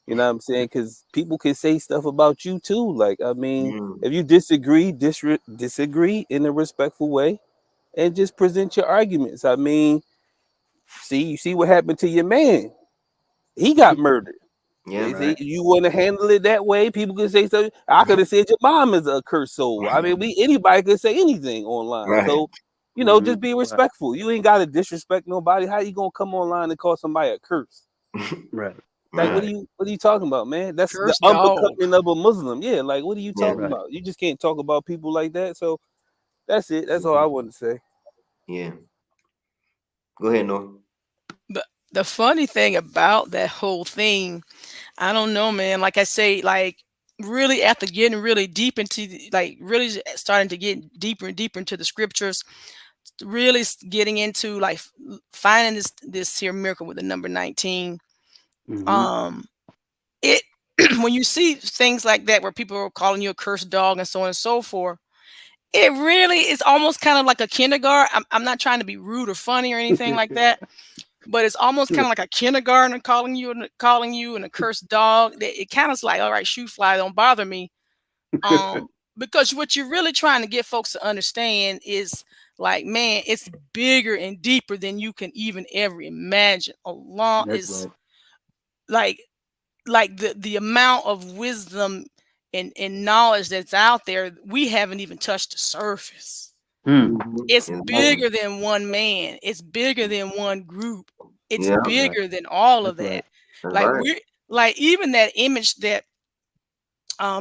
You know what I'm saying? Because people can say stuff about you too. Like, I mean, Mm. if you disagree, disagree in a respectful way and just present your arguments. I mean, you see what happened to your man. He got murdered. Yeah. They say Right. you want to handle it that way. People can say something. I could have said your mom is a cursed soul. I mean, anybody could say anything online. Right. So, Hmm. just be Right. respectful. You ain't got to disrespect nobody. How you gonna come online and call somebody a curse? Right. Like, Right. what are you talking about, man? That's the Cursed dog. unbecoming of a Muslim. Yeah, like what are you Yeah. talking Right. about? You just can't talk about people like that. So that's it. That's all I want to say. Yeah. Go ahead, Noah. But the funny thing about that whole thing, I don't know, man. Like I say, like really after getting really deep into like really starting to get deeper and deeper into the scriptures, really getting into like finding this here miracle with the number 19. Hmm. Um, it when you see things like that where people are calling you a cursed dog and so on and so forth, it really is almost kind of like a kindergarten. I'm not trying to be rude or funny or anything like that, but it's almost kind of like a kindergartner calling you an accursed dog. It kind of is like, all right, shoot fly, don't bother me. Because what you're really trying to get folks to understand is like, man, it's bigger and deeper than you can even ever imagine. Allah That's is right. like the amount of wisdom and knowledge that's out there, we haven't even touched the surface. Hmm. Mm-hmm. It's Exactly. bigger than one man. It's bigger than one group. It's Yeah. That's right. bigger than all of That's right. that. That's Like right. we're like even that image that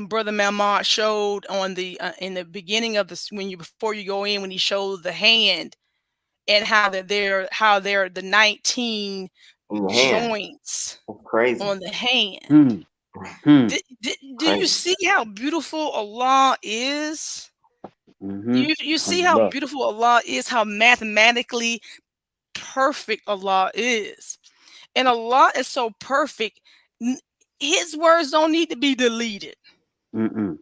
Brother Mahmoud showed on the in the beginning of this when you before you go in when he showed the hand and how they're the 19 In your hand. joints That's crazy. on the hand. Hmm. Hmm. Do you Crazy. see how beautiful Allah is? Hmm. You see how Alhamdulillah. beautiful Allah is, how mathematically perfect Allah is. And Allah is so perfect, his words don't need to be deleted. Mm-mm.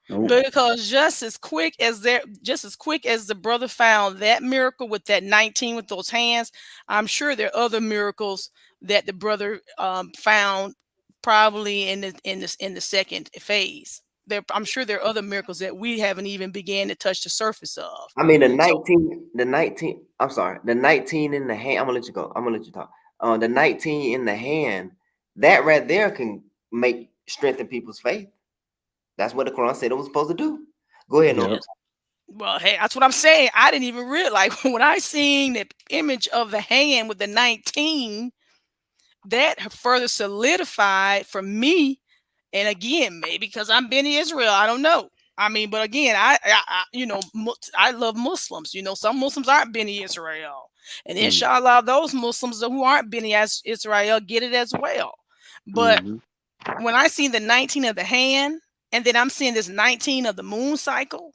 Nope. Because just as quick as the brother found that miracle with that 19 with those hands, I'm sure there are other miracles that the brother found probably in the second phase. I'm sure there are other miracles that we haven't even began to touch the surface of. I mean, So the 19, I'm sorry, the 19 in the hand, I'm gonna let you go. I'm gonna let you talk. The 19 in the hand, that right there can strengthen people's faith. That's what the Quran said it was supposed to do. Go ahead, Yep. Noah. yeah, well, hey, that's what I'm saying. I didn't even realize when I seen the image of the hand with the 19, that further solidified for me. And again, maybe because I'm Beni Israel, I don't know. I mean, but again, I love Muslims. Some Muslims aren't Beni Israel, and Hmm. inshallah, those Muslims who aren't Beni Israel get it as well. But Hmm. when I see the 19 of the hand, and then I'm seeing this 19 of the moon cycle,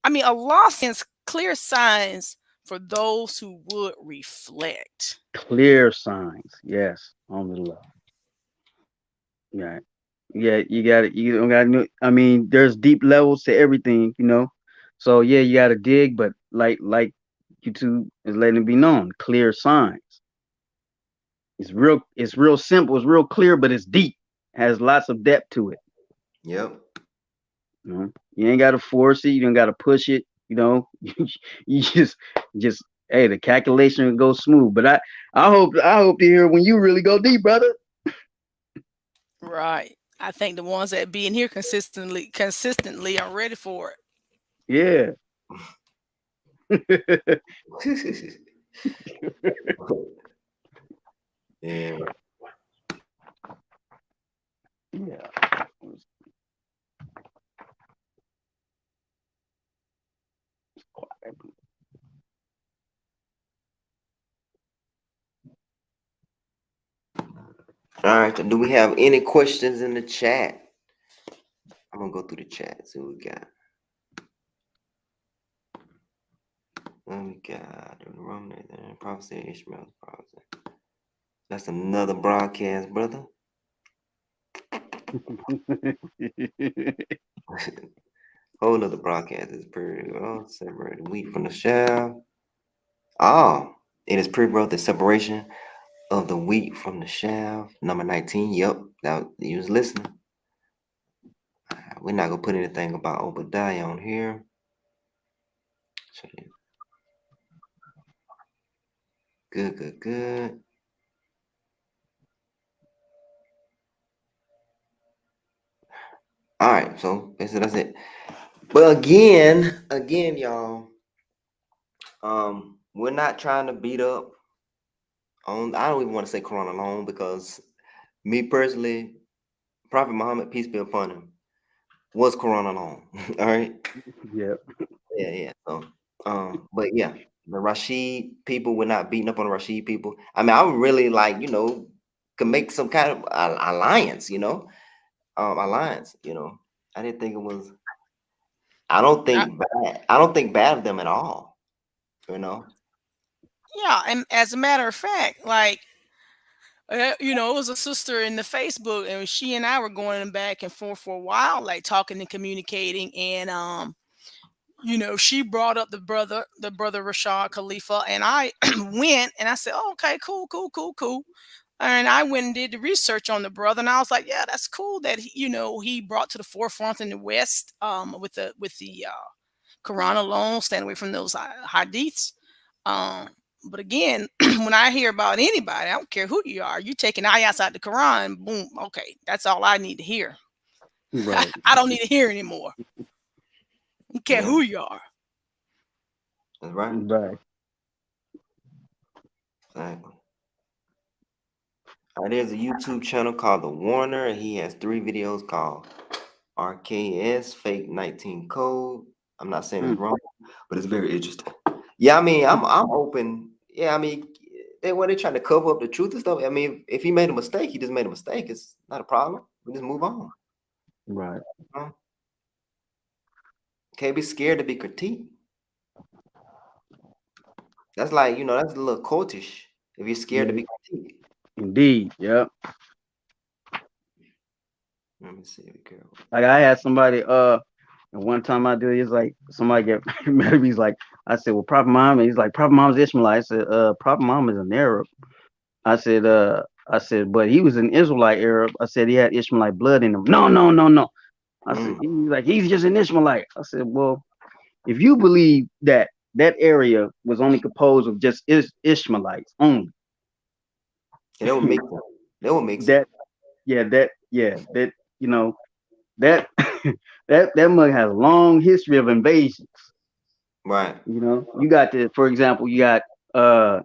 I mean, Allah sends clear signs for those who would reflect. Clear signs. Yes. Alhamdulillah. Yeah. Yeah, you got it. You don't got to. I mean, there's deep levels to everything, you know. So yeah, you got to dig, but like YouTube is letting it be known, clear signs. It's real simple. It's real clear, but it's deep. Has lots of depth to it. Yep. You know, you ain't got to force it. You don't got to push it. You know, you just hey, the calculation will go smooth. But I hope to hear when you really go deep, brother. Right. I think the ones that be in here consistently are ready for it. Yeah. Yeah. Yeah. All right. So do we have any questions in the chat? I'm gonna go through the chat. See what we got. What we got? The Roman prophecy, Ishmael's prophecy. That's another broadcast, brother. Whole other broadcast is pretty well separate the wheat from the chaff. Oh, it is pre-growth, the separation of the wheat from the chaff. Number 19. Yep, that you was listening. We're not gonna put anything about Obadiah on here. Good. All right, so basically that's it. But again, y'all, we're not trying to beat up on. I don't even want to say Quran alone because me personally, Prophet Muhammad, peace be upon him, was Quran alone. All right. Yeah. Yeah. So, but yeah, the Rashid people, we're not beating up on the Rashid people. I mean, I would really like, could make some kind of alliance, alliance. I didn't think it was. I don't I, think bad. I don't think bad of them at all. You know. yeah, and as a matter of fact, like it was a sister in the Facebook, and she and I were going back and forth for a while, like talking and communicating, and she brought up the brother Rashad Khalifa, and I went and I said, oh, okay, cool. And I went and did the research on the brother, and I was like, yeah, that's cool that he brought to the forefront in the West, with the Quran alone, stand away from those hadiths. Um, but again, when I hear about anybody, I don't care who you are, you taking ayats out the Quran, boom, okay, that's all I need to hear. Right. I don't need to hear anymore. I don't care Yeah, who you are. that's right. Right. Exactly. There's a YouTube channel called The Warner, and he has 3 videos called RKS Fake 19 Code. I'm not saying it's Mm. wrong, but it's very interesting. Yeah, I mean, I'm open. Yeah, I mean, they're trying to cover up the truth and stuff. I mean, if he made a mistake, he just made a mistake. It's not a problem. We just move on. Right. You know? Can't be scared to be critiqued. That's like, that's a little cultish if you're scared to Yeah. be critiqued. Indeed. Yep. Let me see. Be careful. Like I had somebody and one time I did, it's like somebody get mad at me. He's like, I said, well, Prophet Muhammad. He's like, Prophet Muhammad's Ishmaelite. I said, Prophet Muhammad is an Arab. I said, but he was an Israelite Arab. I said he had Ishmaelite blood in him. No. I said, he's like, he's just an Ishmaelite. I said, well, if you believe that that area was only composed of just Ishmaelites only, Yeah, that would make sense. That would make sense. that that that mug has a long history of invasions. Right. You got for example, you got the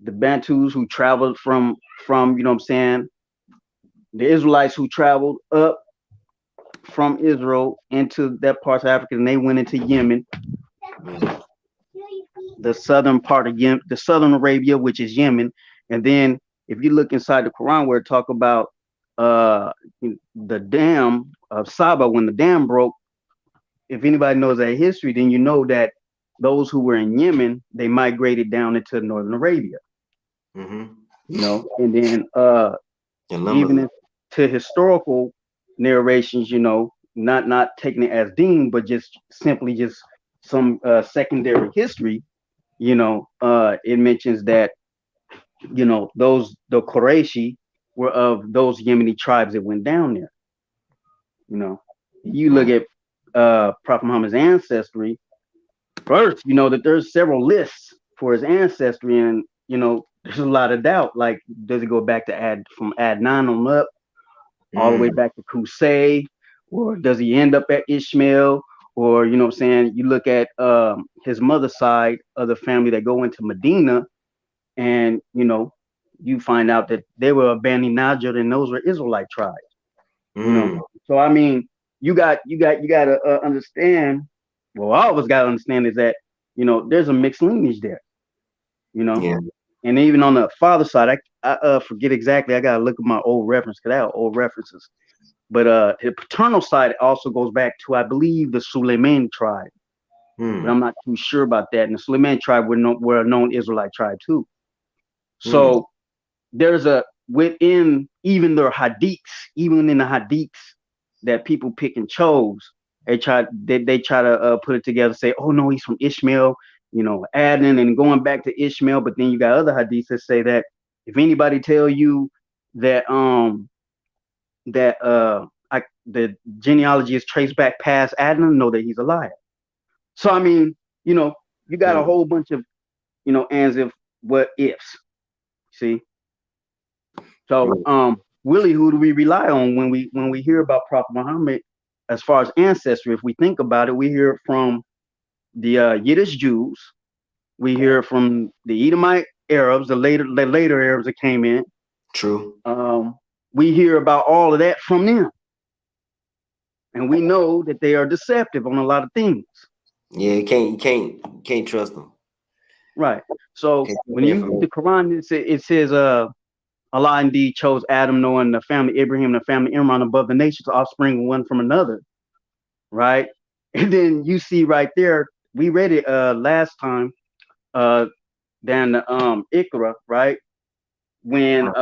Bantus who traveled from what I'm saying, the Israelites who traveled up from Israel into that part of Africa, and they went into Yemen, the southern part of Yemen, the southern Arabia, which is Yemen. And then if you look inside the Quran where it talk about the dam of Saba, when the dam broke, if anybody knows that history, then you know that those who were in Yemen, they migrated down into northern Arabia. Mm-hmm. And then And even Lumberland. to historical narrations, not taking it as deen, but just simply just some secondary history, it mentions that, the Qurayshi were of those Yemeni tribes that went down there. You look at Prophet Muhammad's ancestry. First, that there's several lists for his ancestry, and there's a lot of doubt. Like, does it go back to from Adnan on up, all the way back to Qusay, or does he end up at Ishmael? Or what I'm saying, you look at his mother's side of the family that go into Medina, and you find out that they were Bani Najjar, and those were Israelite tribes. So I mean, you got to understand. Well, all of us got to understand is that there's a mixed lineage there. Yeah. And even on the father side, I forget exactly. I gotta look at my old reference because I have old references. But the paternal side also goes back to, I believe, the Suleiman tribe. But I'm not too sure about that. And the Suleiman tribe were a known Israelite tribe too. So there's within even their hadiths, even in the hadiths that people pick and chose, they try to put it together, say, oh no, he's from Ishmael, adding and going back to Ishmael. But then you got other hadiths that say that if anybody tell you that the genealogy is traced back past Adnan, know that he's a liar. So I mean, you got a whole bunch of as if what ifs. See? So really, who do we rely on when we hear about Prophet Muhammad as far as ancestry? If we think about it, we hear from the Yiddish Jews, we hear from the Edomite Arabs, the later Arabs that came in. True. We hear about all of that from them, and we know that they are deceptive on a lot of things. Yeah, you can't trust them. Right. So when you read the Quran, it says Allah indeed chose Adam, Noah, and the family Abraham, and the family Imran above the nations, offspring one from another. Right. And then you see right there, we read it last time, down the Ikra, right? When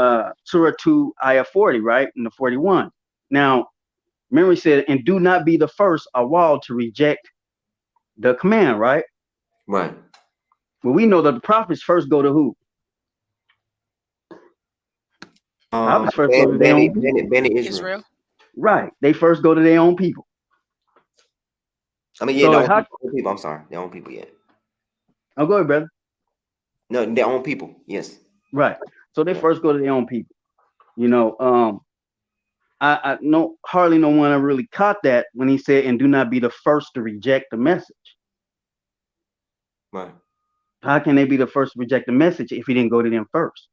Surah 2, Ayah 40, right? In the 41. Now, memory said, and do not be the first awal to reject the command, right? Right. Well, we know that the prophets first go to who? Prophets first go to their own people. Israel. Right. They first go to their own people. I mean, yeah, So their own people. I'm sorry, their own people. Yeah. Oh, go ahead, brother. No, their own people. Yes. Right. So they first go to their own people. I know hardly no one ever really caught that when he said, and do not be the first to reject the message. Right. How can they be the first to reject the message if he didn't go to them first?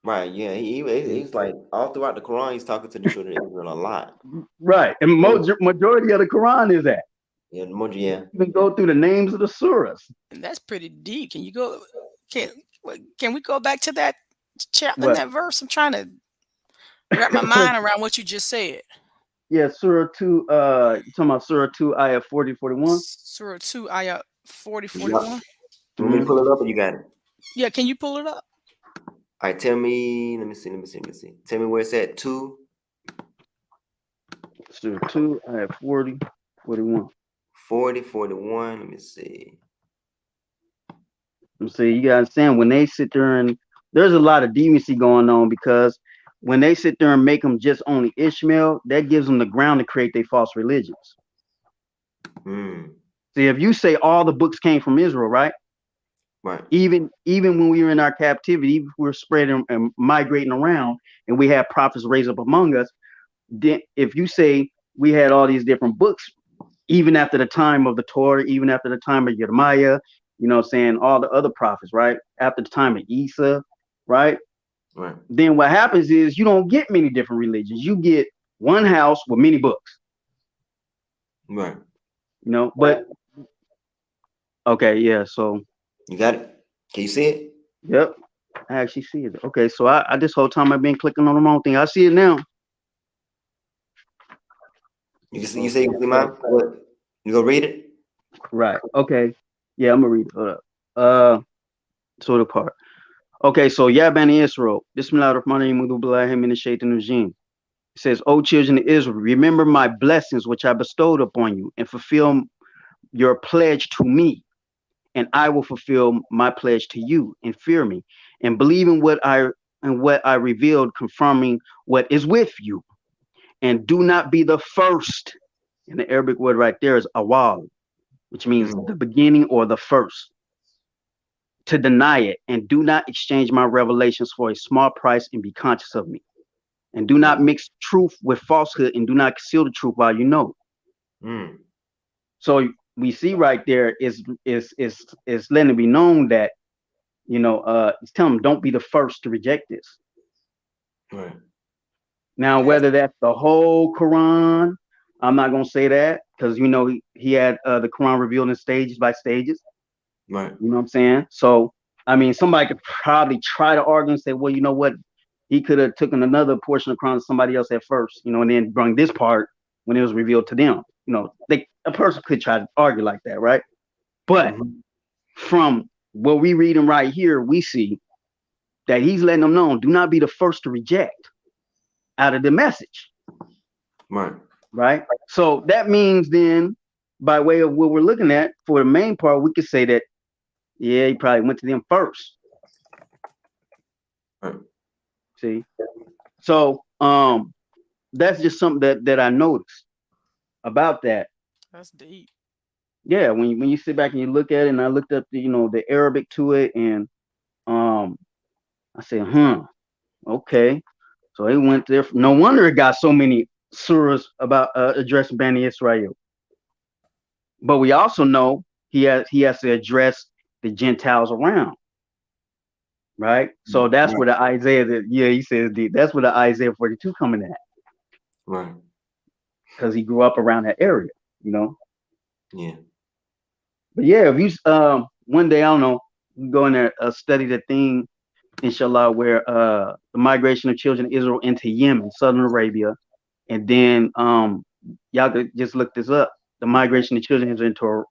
Right. Yeah. He's like all throughout the Quran, he's talking to the children of Israel a lot. Right. And majority of the Quran is that. Yeah. Yeah. Even go through the names of the surahs. And that's pretty deep. Can you go? Can we go back to that chapter and that verse? I'm trying to wrap my mind around what you just said. Yeah, Surah 2, you talking about Surah 2, Ayah 40, 41? Surah 2, Ayah 40, 41. You want me to pull it up or you got it? Yeah, can you pull it up? All right, tell me, let me see. Tell me where it's at, 2. Surah 2, Ayah 40, 41. 40, 41, let me see. So you gotta understand, when they sit there and there's a lot of deviancy going on, because when they sit there and make them just only Ishmael, that gives them the ground to create their false religions. See, if you say all the books came from Israel, right? Right. Even when we were in our captivity, even if we were spreading and migrating around, and we had prophets raised up among us, then if you say we had all these different books, even after the time of the Torah, even after the time of Jeremiah, saying all the other prophets, right? After the time of Issa, right? Right. Then what happens is you don't get many different religions. You get one house with many books. Right. But okay, yeah. So you got it. Can you see it? Yep, I actually see it. Okay, so I this whole time I've been clicking on the wrong thing. I see it now. You say you see mine? What? You go read it? Right. Okay. Yeah, I'm gonna read it. Hold up. So the part. Okay, so Ya Bani Israel, Bismillahirrahmanirrahim. It says, O children of Israel, remember my blessings which I bestowed upon you, and fulfill your pledge to me, and I will fulfill my pledge to you, and fear me, and believe in what I revealed, confirming what is with you, and do not be the first. And the Arabic word right there is awal, which means the beginning or the first, to deny it, and do not exchange my revelations for a small price, and be conscious of me. And do not mix truth with falsehood, and do not conceal the truth while you know. So we see right there is letting it be known that, it's telling them, don't be the first to reject this. Right. Now, whether that's the whole Quran, I'm not gonna say that, because he had the Quran revealed in stages by stages. Right. You know what I'm saying? So I mean, somebody could probably try to argue and say, well, you know what? He could have taken another portion of Quran somebody else at first, and then bring this part when it was revealed to them. A person could try to argue like that, right? But from what we reading right here, we see that he's letting them know, do not be the first to reject out of the message. Right. Right. So that means then, by way of what we're looking at for the main part, we could say that, yeah, he probably went to them first. Right. See? So that's just something that I noticed about that. That's deep. Yeah, when you sit back and you look at it, and I looked up the Arabic to it, and I said, okay. So he went there. No wonder it got so many surahs about addressing Bani Israel. But we also know he has to address the Gentiles around, right? So that's where the Isaiah, he says that's where the Isaiah 42 coming at, right? Because he grew up around that area, Yeah. But yeah, if you one day, I don't know, you go in there, study the thing, inshallah, where the migration of children of Israel into Yemen, Southern Arabia, and then y'all could just look this up. The migration of children into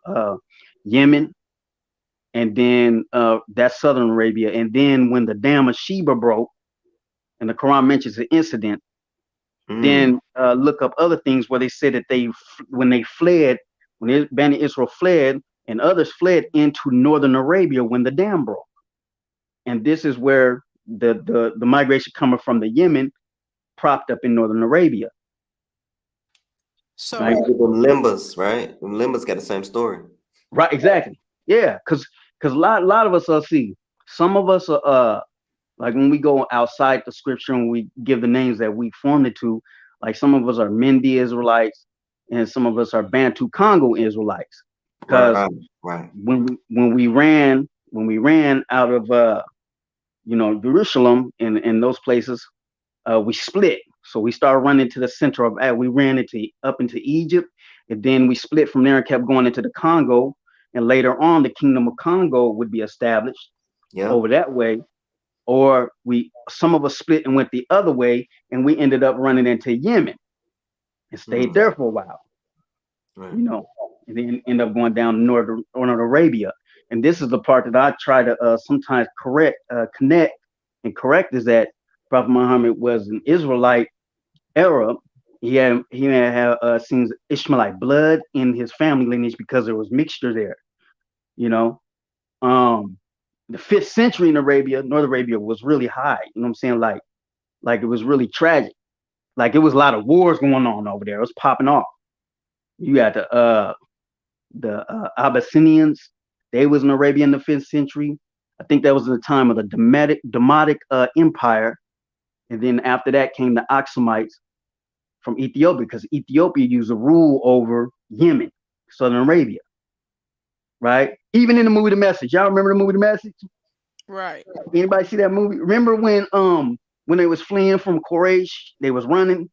Yemen, and then that's Southern Arabia. And then when the Dam of Sheba broke, and the Quran mentions the incident, then look up other things where they said that when Bani Israel fled, and others fled into Northern Arabia when the dam broke. And this is where the migration coming from the Yemen propped up in Northern Arabia. So right? Them limbas, right? Them limbas got the same story. Right, exactly. Yeah, because a lot of us see. Some of us are like when we go outside the scripture and we give the names that we formed it to, like some of us are Mindi Israelites and some of us are Bantu Congo Israelites. Because when we ran out of Jerusalem and those places, we split. So we started running to the center of we ran up into Egypt, and then we split from there and kept going into the Congo. And later on, the Kingdom of Congo would be established over that way. Or some of us split and went the other way, and we ended up running into Yemen and stayed there for a while. Right. And then end up going down to Northern Arabia. And this is the part that I try to sometimes connect and correct, is that Prophet Muhammad was an Israelite Arab. He had seen Ishmaelite blood in his family lineage because there was mixture there. The 5th century in Arabia, North Arabia, was really high. You know what I'm saying? Like it was really tragic. Like it was a lot of wars going on over there. It was popping off. You had the Abyssinians. They was in Arabia in the 5th century. I think that was in the time of the Demotic Empire. And then after that came the Aksamites from Ethiopia, because Ethiopia used a rule over Yemen, Southern Arabia. Right? Even in the movie The Message. Y'all remember the movie The Message? Right. Anybody see that movie? Remember when they was fleeing from Quraysh, they was running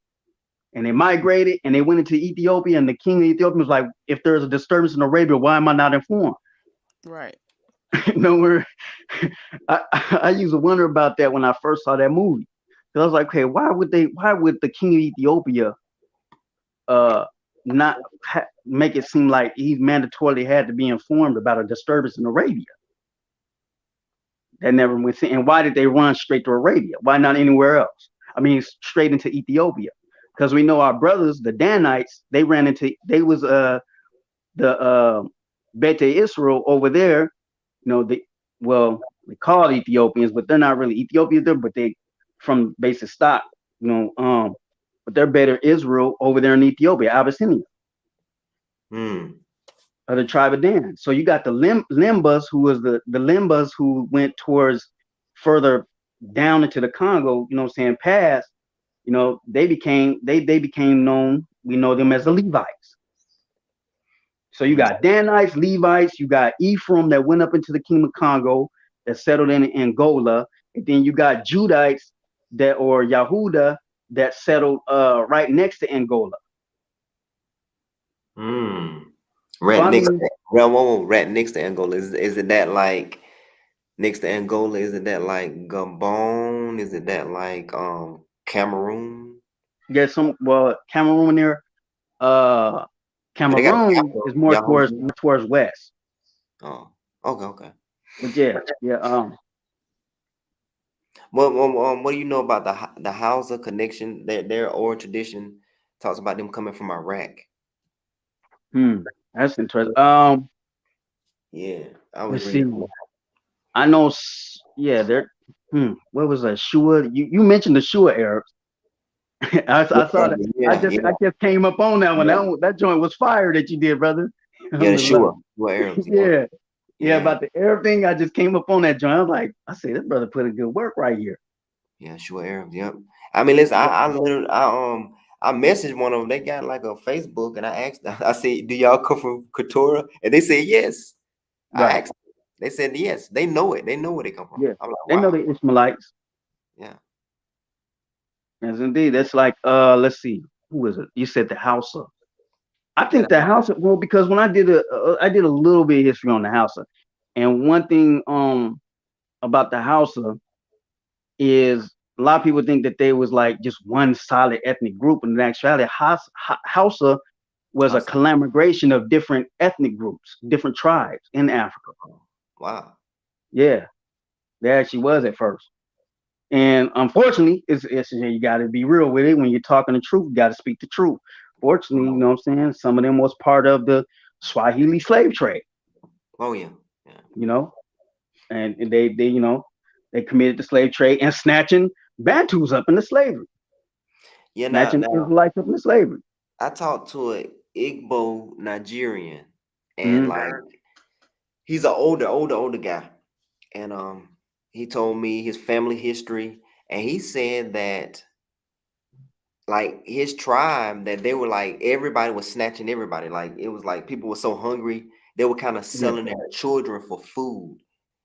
and they migrated and they went into Ethiopia, and the king of Ethiopia was like, if there's a disturbance in Arabia, why am I not informed? Right. I used to wonder about that when I first saw that movie. Because I was like, okay, why would the king of Ethiopia not make it seem like he mandatorily had to be informed about a disturbance in Arabia? That never went in. And why did they run straight to Arabia? Why not anywhere else? I mean, straight into Ethiopia, because we know our brothers, the Danites, they ran into they was the Bete Israel over there. You know, they call Ethiopians, but they're not really Ethiopians there, but they from basic stock. You know, but they're better Israel over there in Ethiopia, Abyssinia, Hmm. of the tribe of Dan. So you got the Limbas, who was the Limbas who went towards further down into the Congo. You know what I'm saying? Past. You know, they became known. We know them as the Levites. So you got Danites, Levites, you got Ephraim that went up into the kingdom of Congo that settled in Angola, and then you got Judites that or Yahuda that settled right next to Angola. Hmm. So Right I next, mean, right next to Angola. Is it that like next to Angola? Is it that like Gabon? Is it that like Cameroon? get some Cameroon there. Uh, They got a Cameroon capital, is more Yaoundé. towards west. Oh, okay, okay. But yeah, yeah. What do you know about the Hausa connection? Their oral tradition talks about them coming from Iraq. Hmm, that's interesting. Yeah, I was Let's see. reading. I know. Yeah, there. What was that? Shua. You mentioned the Shua Arabs. I saw that. Yeah, yeah, I just came up on that one. yeah, That joint was fire that you did, brother. yeah. The Alhamdulillah. Shua Arabs. Yeah, Yeah, yeah. yeah, About the Arab thing, I just came up on that joint. I was like, I say this brother put in good work right here. yeah. Shua Arabs. Yep. I mean, listen. Yeah. I literally I messaged one of them. They got like a Facebook, and I asked. I said, "Do y'all come from Keturah?" And they said yes. I Right. asked. They said yes. They know it. They know where they come from. Yeah. I'm like, They know wow. the Ishmaelites. Yeah. Yes, indeed. That's like let's see, who is it? You said the Hausa. I Yeah. think the Hausa. Well, because when I did a little bit of history on the Hausa, and one thing about the Hausa is a lot of people think that they was like just one solid ethnic group, and in actuality, Hausa was a Hausa. collaboration of different ethnic groups, different tribes in Africa. Wow. Yeah, there actually was at first. And unfortunately, it's you got to be real with it. When you're talking the truth, you got to speak the truth. Fortunately, you know what I'm saying? Some of them was part of the Swahili slave trade, Oh yeah. Yeah. you know, and they they committed the slave trade and snatching Bantus up into slavery, Yeah. snatching Now Israelites up into slavery. I talked to a Igbo Nigerian, and Mm-hmm. like he's an older guy, and he told me his family history, and he said that like his tribe that they were like everybody was snatching everybody, like it was like people were so hungry they were kind of Yeah. selling their children for food.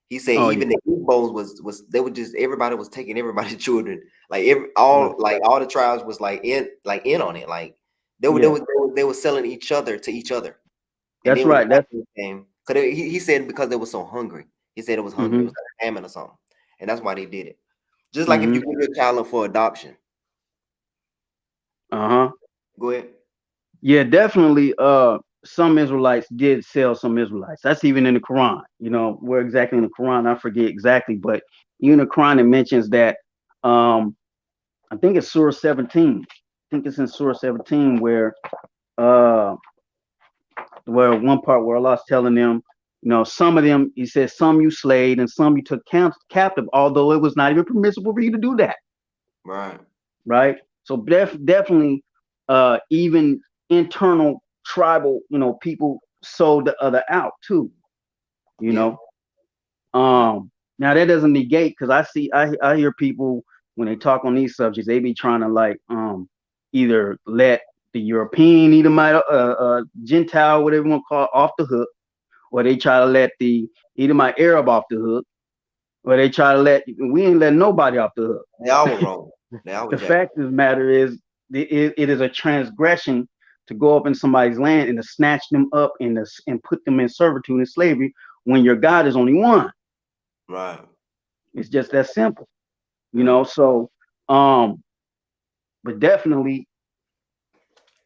He said Oh even yeah. the Igbos was they were just everybody was taking everybody's children, like Right. all the tribes was like in on it, like Yeah. they were selling each other to each other. And That's then when the right. That's Africans came, because he said because they were so hungry. He said it was hungry. It mm-hmm. was like a famine or something, and that's why they did it. Just like if you Mm-hmm. give your child up for adoption. Uh-huh. Go ahead. Yeah, definitely. Some Israelites did sell some Israelites. That's even in the Quran. You know, where exactly in the Quran, I forget exactly, but even the Quran it mentions that um I think it's Surah 17. I think it's in Surah 17 uh where one part where Allah's telling them, you know, some of them, he says, some you slayed and some you took captive, although it was not even permissible for you to do that. Right. Right. So definitely even internal tribal, you know, people sold the other out too, you Yeah. know. Yeah. Now that doesn't negate, because I hear people when they talk on these subjects, they be trying to like either let the European Edomite Gentile, whatever you want to call it, off the hook, or they try to let the Edomite Arab off the hook, or they try to we ain't letting nobody off the hook. They all were wrong. They all were The jacked. fact of the matter is, it is a transgression to go up in somebody's land and to snatch them up and put them in servitude and slavery when your God is only one. Right. It's just that simple, you Yeah. know. So, um, but definitely,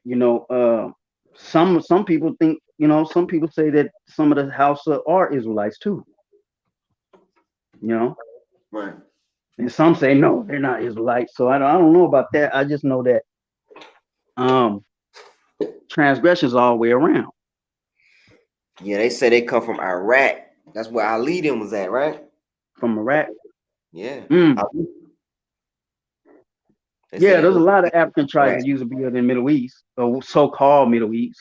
you know, some people think, you know, some people say that some of the Hausa are Israelites too. You know, Right. and some say no, they're not Israelites. So I don't know about that. I just know that transgressions all the way around. Yeah, they say they come from Iraq. That's where Ali them was at, right? From Iraq. Yeah. Mm. Ali. They say Yeah, they there's a was lot of African tribes Iraq. that used to be in the Middle East, or so-called Middle East.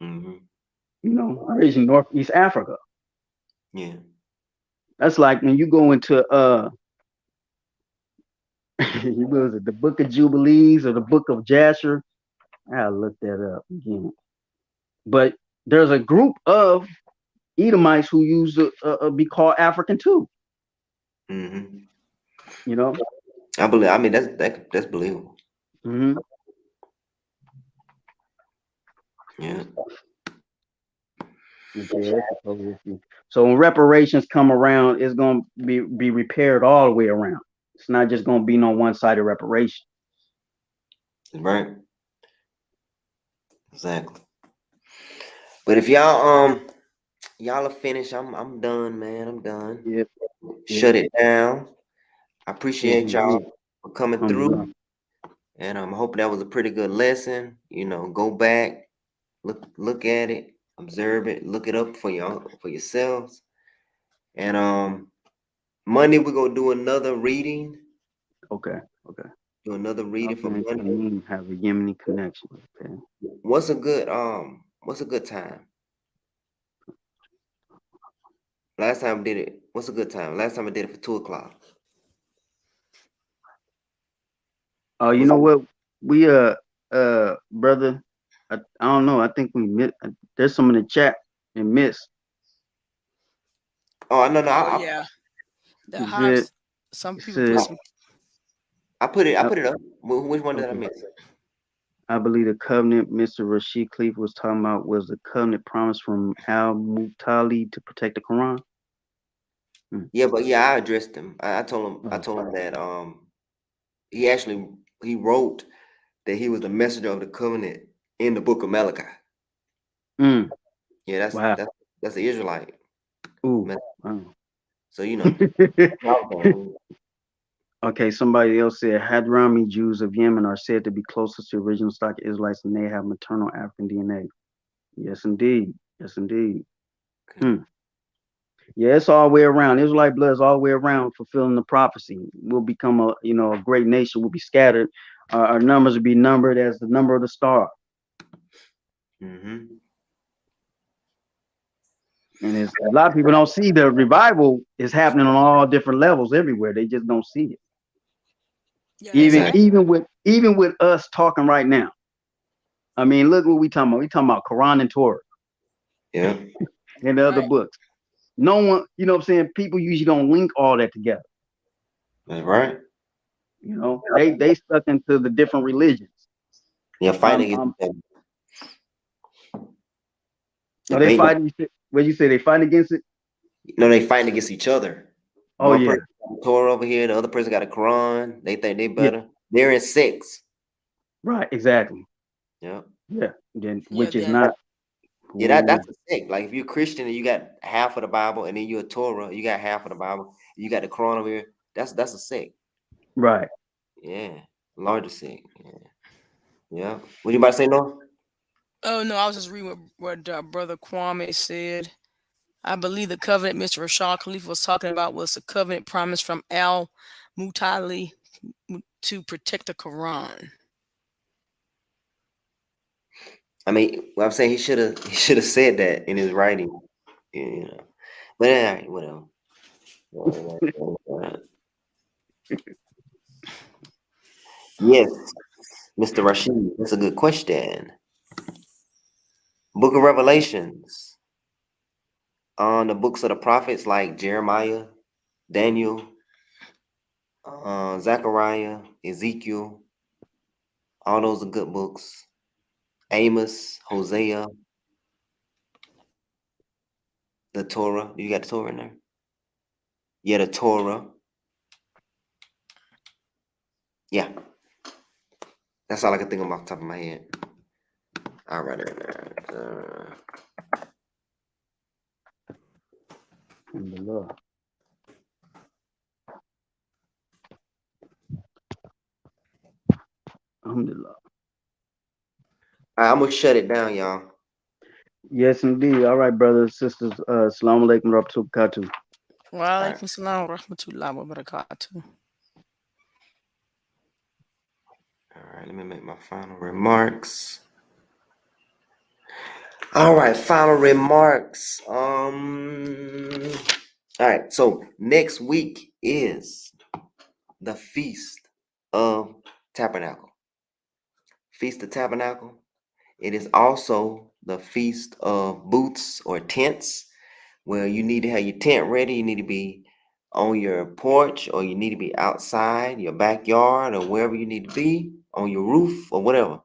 Mm-hmm. You know, originally Northeast Africa. Yeah. That's like when you go into what was it, the Book of Jubilees or the Book of Jasher? I'll look that up again. But there's a group of Edomites who used to be called African too. Mm-hmm. You know. I believe. I mean, that's believable. Mm-hmm. Yeah. Yeah, that's a total issue. So when reparations come around, it's gonna be repaired all the way around. It's not just gonna be no one-sided reparation. Right. Exactly. But if y'all are finished, I'm done, man. I'm done. Yep. Shut it down. I Yes, appreciate indeed. y'all for coming Alhamdulillah. through. And I hope that was a pretty good lesson. You know, go back, look at it, observe it, look it up for yourselves. And Monday we're gonna do another reading. Okay. Okay. Do another reading for Okay. Monday. Have a Yemeni connection. Okay. What's a good time? Last time I did it. What's a good time? Last time I did it for 2 o'clock. Oh, you Was know what? We brother, I don't know. I think we missed. There's some in the chat and missed. Oh no, Oh I yeah, the Is it? hives. Some It people put said. some. I put it up. Which one did I Okay. miss? I believe the covenant Mr. Rashid Khalifa was talking about was the covenant promise from Al Mutali to protect the Quran. Yeah, but yeah, I addressed him. I told Oh. him that he wrote that he was the messenger of the covenant in the book of Malachi. Mm. Yeah, Wow. that's the Israelite. Ooh. Wow. So you know. Okay, somebody else said Hadrami Jews of Yemen are said to be closest to original stock Israelites and they have maternal African DNA. Yes, indeed. Yes, indeed. Hmm. Yeah, it's all the way around. Israelite blood is all the way around fulfilling the prophecy. We'll become a great nation. We'll be scattered. Our numbers will be numbered as the number of the star. Mm-hmm. And it's, a lot of people don't see the revival is happening on all different levels everywhere. They just don't see it. Yeah, Even exactly. even with us talking right now. I mean, look what we talking about. We talking about Quran and Torah. Yeah. And the other Right. books. No one, you know what I'm saying? People usually don't link all that together. That's right. You know, they stuck into the different religions. Yeah, fighting against each Are they other. fighting? What you say? They fighting against it? No, they fighting against each other. Oh One yeah, person got a Torah over here, the other person got a Quran. They think they yeah, better. They're in sects. right, exactly. Yeah. Yeah, then Yeah. which is Then. not. Yeah, Ooh, that's a sect. Like if you're Christian and you got half of the Bible, and then you're a Torah, you got half of the Bible, you got the Quran over here. That's a sect. right. Yeah, larger sect. Yeah, yeah. What you about to say, no? Oh no, I was just reading what Brother Kwame said. I believe the covenant Mr. Rashad Khalifa was talking about was the covenant promise from Al Mutali to protect the Quran. I mean, what I'm saying he should have said that in his writing. You know, but all right, whatever. Yes, Mr. Rashid, that's a good question. Book of Revelations. On the books of the prophets like Jeremiah, Daniel, Zechariah, Ezekiel, all those are good books. Amos, Hosea, the Torah. You got the Torah in there? Yeah, the Torah. Yeah, that's all I can think of off the top of my head. I'll write it in there. Alhamdulillah. Alhamdulillah. I'm gonna shut it down, y'all. Yes, indeed. All right, brothers, sisters. Assalamu alaikum warahmatullahi wabarakatuh. Wa All right. alaikum salam wa rahmatullahi wa barakatuh. All right, let me make my final remarks. All right, final remarks. All right, so next week is the Feast of Tabernacle. Feast of Tabernacle. It is also the Feast of Booths or Tents, where you need to have your tent ready. You need to be on your porch, or you need to be outside your backyard, or wherever you need to be, on your roof or whatever.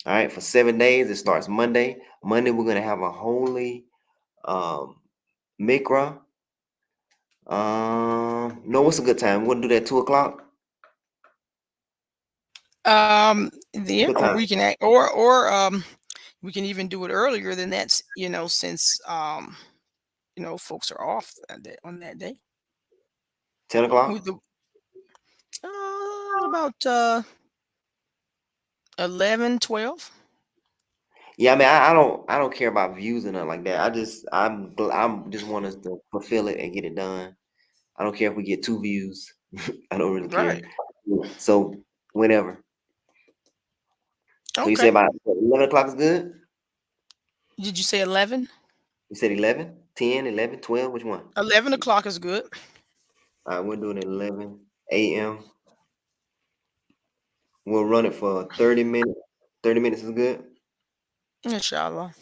All right, for 7 days. It starts Monday. Monday, we're going to have a holy Mikra. No, what's a good time? We're going to do that 2 o'clock. Yeah, Good or time. we can act, or we can even do it earlier than that. Since folks are off on that day. 10 We o'clock. do about 11, 12. Yeah, I mean, I don't care about views and nothing like that. I'm just want us to fulfill it and get it done. I don't care if we get 2 views. I don't really care. Right. So whenever. So you say Okay. about 11 o'clock is good? Did you say 11? You said 11, 10, 11, 12. Which one? 11 o'clock is good. All right, we're doing it 11 a.m. We'll run it for 30 minutes. 30 minutes is good. Inshallah.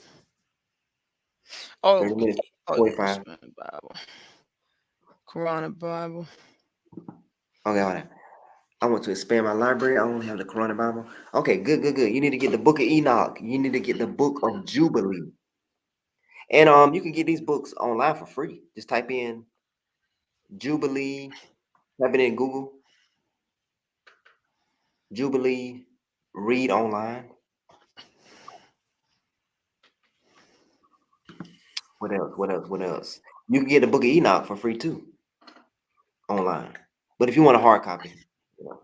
30 Oh, minutes, oh yeah, 45. Bible, Quran and Bible. Okay, hold on. I want to expand my library. I only have the Quran and Bible. Okay, good, good, good. You need to get the Book of Enoch. You need to get the Book of Jubilee. And you can get these books online for free. Just type in Jubilee, type it in Google. Jubilee, read online. What else? What else? What else? You can get the Book of Enoch for free too, online. But if you want a hard copy, you know.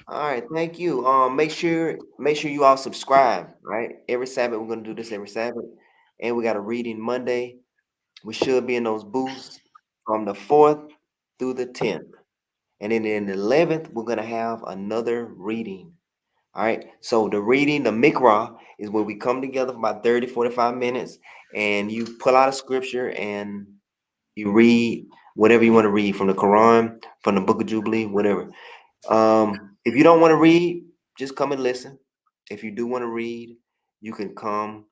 All right, thank you. Make sure you all subscribe. Right, every Sabbath we're gonna do this every Sabbath, and we got a reading Monday. We should be in those booths from the 4th through the 10th, and then in the 11th we're gonna have another reading. All right, so the reading, the Mikra, is where we come together for about 30, 45 minutes, and you pull out a scripture and you read whatever you want to read from the Quran, from the Book of Jubilee, whatever. If you don't want to read, just come and listen. If you do want to read, you can come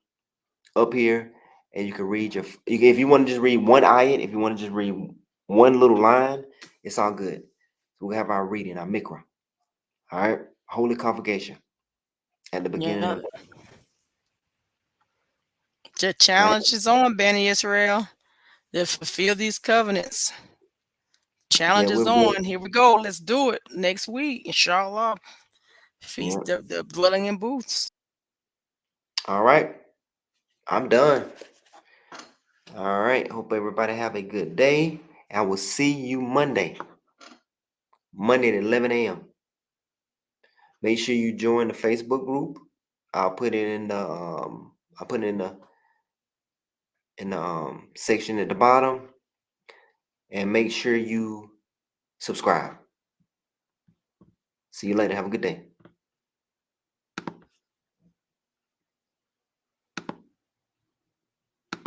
up here and you can read if you want to just read one ayat, if you want to just read one little line, it's all good. So we have our reading, our Mikra. All right, holy convocation at the beginning Yeah. of The challenge is on, Bani Israel. To fulfill these covenants. Challenge is we're on. Here we go. Let's do it next week, inshallah. yeah. Feast of the dwelling in booths. All right, I'm done. All right, hope everybody have a good day. I will see you Monday at 11 a.m. Make sure you join the Facebook group. I'll put it in the section at the bottom, and make sure you subscribe. See you later. Have a good day.